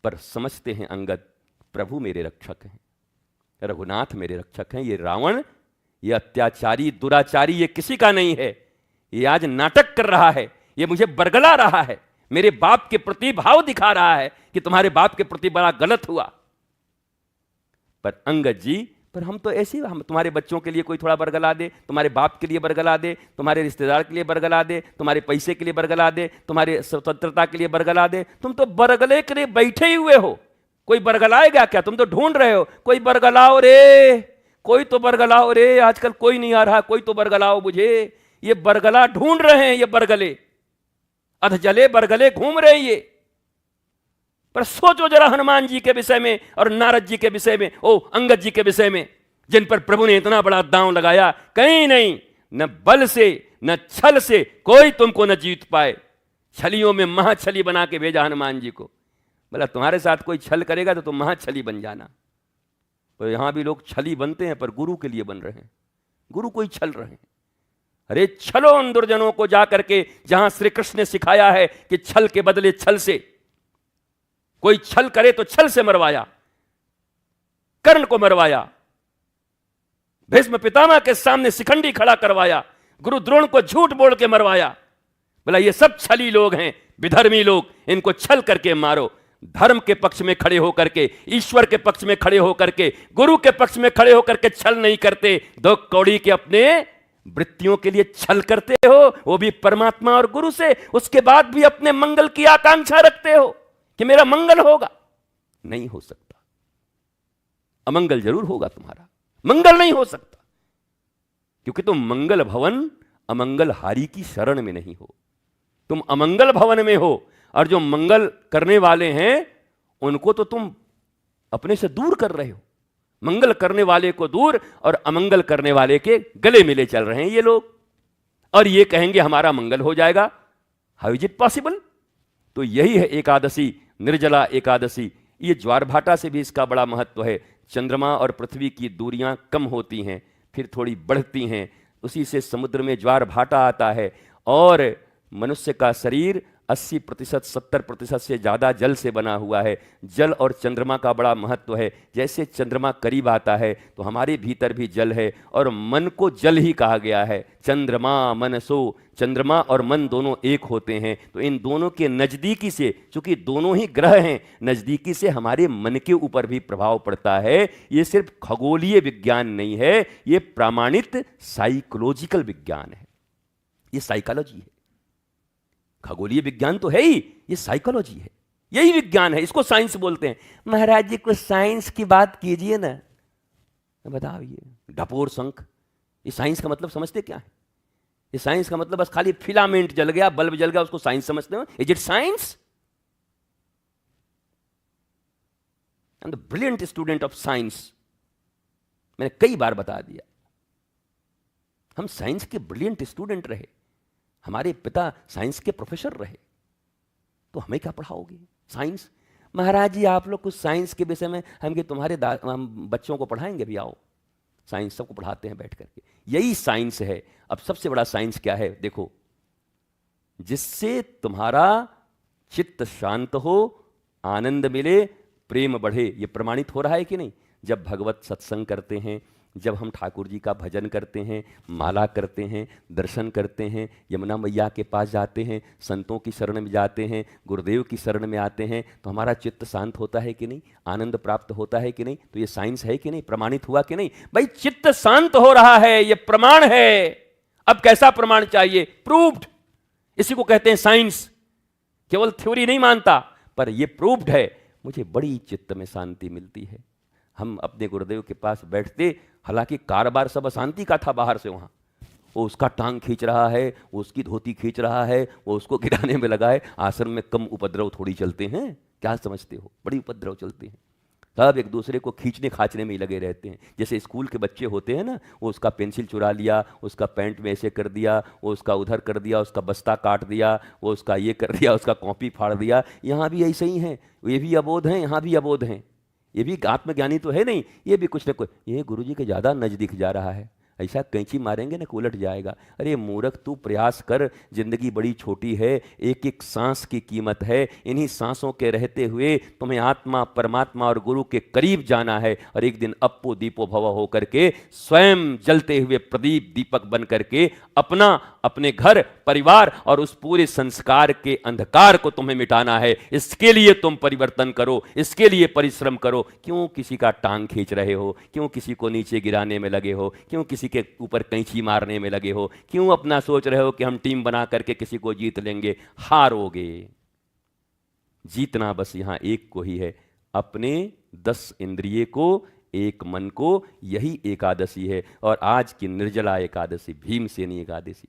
पर समझते हैं अंगद प्रभु मेरे रक्षक हैं, रघुनाथ मेरे रक्षक हैं। ये रावण, ये अत्याचारी दुराचारी, ये किसी का नहीं है। ये आज नाटक कर रहा है, ये मुझे बरगला रहा है, मेरे बाप के प्रति भाव दिखा रहा है कि तुम्हारे बाप के प्रति बड़ा गलत हुआ। पर अंगद जी, पर हम तो ऐसे, हम तुम्हारे बच्चों के लिए कोई थोड़ा बरगला दे, तुम्हारे बाप के लिए बरगला दे, तुम्हारे रिश्तेदार के लिए बरगला दे, तुम्हारे पैसे के लिए बरगला दे, तुम्हारे स्वतंत्रता के लिए बरगला दे। तुम तो बरगले के लिए बैठे ही हुए हो, कोई बरगलाएगा क्या? तुम तो ढूंढ रहे हो कोई बरगलाओ रे, कोई तो बरगलाओ रे। आजकल कोई नहीं आ रहा, कोई तो बरगलाओ मुझे। ये बरगला ढूंढ रहे हैं, ये बरगले अधजले बरगले घूम रहे हैं ये। पर सोचो जरा हनुमान जी के विषय में और नारद जी के विषय में, ओ अंगद जी के विषय में, जिन पर प्रभु ने इतना बड़ा दांव लगाया। कहीं नहीं, न बल से न छल से कोई तुमको न जीत पाए। छलियों में महाछली बना के भेजा हनुमान जी को, बोला तुम्हारे साथ कोई छल करेगा तो तुम महाछली बन जाना। तो यहां भी लोग छली बनते हैं, पर गुरु के लिए बन रहे हैं, गुरु कोई छल रहे हैं। अरे छलो उन दुर्जनों को जाकर के जहां श्री कृष्ण ने सिखाया है कि छल के बदले छल से, कोई छल करे तो छल से मरवाया, कर्ण को मरवाया, भीष्म पितामह के सामने शिखंडी खड़ा करवाया, गुरु द्रोण को झूठ बोल के मरवाया। बोला ये सब छली लोग हैं, विधर्मी लोग, इनको छल करके मारो। धर्म के पक्ष में खड़े होकर के, ईश्वर के पक्ष में खड़े होकर के, गुरु के पक्ष में खड़े होकर के छल नहीं करते, दो कौड़ी के अपने वृत्तियों के लिए छल करते हो, वो भी परमात्मा और गुरु से। उसके बाद भी अपने मंगल की आकांक्षा रखते हो कि मेरा मंगल होगा। नहीं हो सकता, अमंगल जरूर होगा तुम्हारा, मंगल नहीं हो सकता, क्योंकि तुम मंगल भवन अमंगल हारी की शरण में नहीं हो, तुम अमंगल भवन में हो। और जो मंगल करने वाले हैं उनको तो तुम अपने से दूर कर रहे हो, मंगल करने वाले को दूर और अमंगल करने वाले के गले मिले चल रहे हैं ये लोग, और ये कहेंगे हमारा मंगल हो जाएगा। How is it possible? तो यही है एकादशी, निर्जला एकादशी। ये ज्वार भाटा से भी इसका बड़ा महत्व है। चंद्रमा और पृथ्वी की दूरियां कम होती हैं, फिर थोड़ी बढ़ती हैं, उसी से समुद्र में ज्वार भाटा आता है। और मनुष्य का शरीर 80%, 70% से ज़्यादा जल से बना हुआ है। जल और चंद्रमा का बड़ा महत्व है। जैसे चंद्रमा करीब आता है तो हमारे भीतर भी जल है, और मन को जल ही कहा गया है। चंद्रमा मनसो, चंद्रमा और मन दोनों एक होते हैं। तो इन दोनों के नज़दीकी से, चूंकि दोनों ही ग्रह हैं, नज़दीकी से हमारे मन के ऊपर भी प्रभाव पड़ता है। ये सिर्फ खगोलीय विज्ञान नहीं है, ये प्रमाणित साइकोलॉजिकल विज्ञान है। ये साइकोलॉजी है, खगोलीय विज्ञान तो है ही, ये साइकोलॉजी है, यही विज्ञान है। इसको साइंस बोलते हैं। महाराज जी कुछ साइंस की बात कीजिए ना। बताओ, ये ढपोर शंख, ये साइंस का मतलब समझते क्या है? ये साइंस का मतलब बस खाली फिलामेंट जल गया, बल्ब जल गया, उसको साइंस समझते हो? Is it science? I am the brilliant student of science. मैंने कई बार बता दिया, हम साइंस के ब्रिलियंट स्टूडेंट रहे, हमारे पिता साइंस के प्रोफेसर रहे, तो हमें क्या पढ़ाओगे साइंस? महाराज जी आप लोग कुछ साइंस के विषय में हम बच्चों को पढ़ाएंगे भी, आओ साइंस सबको पढ़ाते हैं बैठ करके। यही साइंस है। अब सबसे बड़ा साइंस क्या है? देखो, जिससे तुम्हारा चित्त शांत हो, आनंद मिले, प्रेम बढ़े। ये प्रमाणित हो रहा है कि नहीं? जब भगवत सत्संग करते हैं, जब हम ठाकुर जी का भजन करते हैं, माला करते हैं, दर्शन करते हैं, यमुना मैया के पास जाते हैं, संतों की शरण में जाते हैं, गुरुदेव की शरण में आते हैं, तो हमारा चित्त शांत होता है कि नहीं? आनंद प्राप्त होता है कि नहीं? तो ये साइंस है कि नहीं? प्रमाणित हुआ कि नहीं? भाई चित्त शांत हो रहा है, ये प्रमाण है। अब कैसा प्रमाण चाहिए? प्रूव्ड। इसी को कहते हैं साइंस। केवल थ्योरी नहीं मानता, पर ये प्रूव्ड है। मुझे बड़ी चित्त में शांति मिलती है। हम अपने गुरुदेव के पास बैठते, हालांकि कारोबार सब अशांति का था बाहर से, वहाँ वो उसका टांग खींच रहा है, वो उसकी धोती खींच रहा है, वो उसको गिराने में लगा है। आश्रम में कम उपद्रव थोड़ी चलते हैं, क्या समझते हो? बड़ी उपद्रव चलते हैं। सब एक दूसरे को खींचने खाचने में ही लगे रहते हैं। जैसे स्कूल के बच्चे होते हैं ना, वो उसका पेंसिल चुरा लिया, उसका पैंट में ऐसे कर दिया, वो उसका उधर कर दिया, उसका बस्ता काट दिया, वो उसका ये कर दिया, उसका कॉपी फाड़ दिया। यहाँ भी ऐसे ही हैं, ये भी अबोध हैं, यहाँ भी अबोध हैं। ये भी आत्मज्ञानी तो है नहीं, ये भी कुछ न कुछ, ये गुरुजी के ज़्यादा नज़दीक जा रहा है, ऐसा कैंची मारेंगे ना कि उलट जाएगा। अरे मूर्ख, तू प्रयास कर, जिंदगी बड़ी छोटी है, एक एक सांस की कीमत है। इन्हीं सांसों के रहते हुए तुम्हें आत्मा, परमात्मा और गुरु के करीब जाना है। और एक दिन अप्पो दीपो भव हो करके स्वयं जलते हुए प्रदीप दीपक बन करके अपना, अपने घर परिवार और उस पूरे संस्कार के अंधकार को तुम्हें मिटाना है। इसके लिए तुम परिवर्तन करो, इसके लिए परिश्रम करो। क्यों किसी का टांग खींच रहे हो? क्यों किसी को नीचे गिराने में लगे हो? क्यों किसी के ऊपर कैंची मारने में लगे हो? क्यों अपना सोच रहे हो कि हम टीम बना करके किसी को जीत लेंगे? हारोगे। जीतना बस यहां एक को ही है, अपने 10 इंद्रिय को, एक मन को। यही एकादशी है। और आज की निर्जला एकादशी, भीमसेनी एकादशी,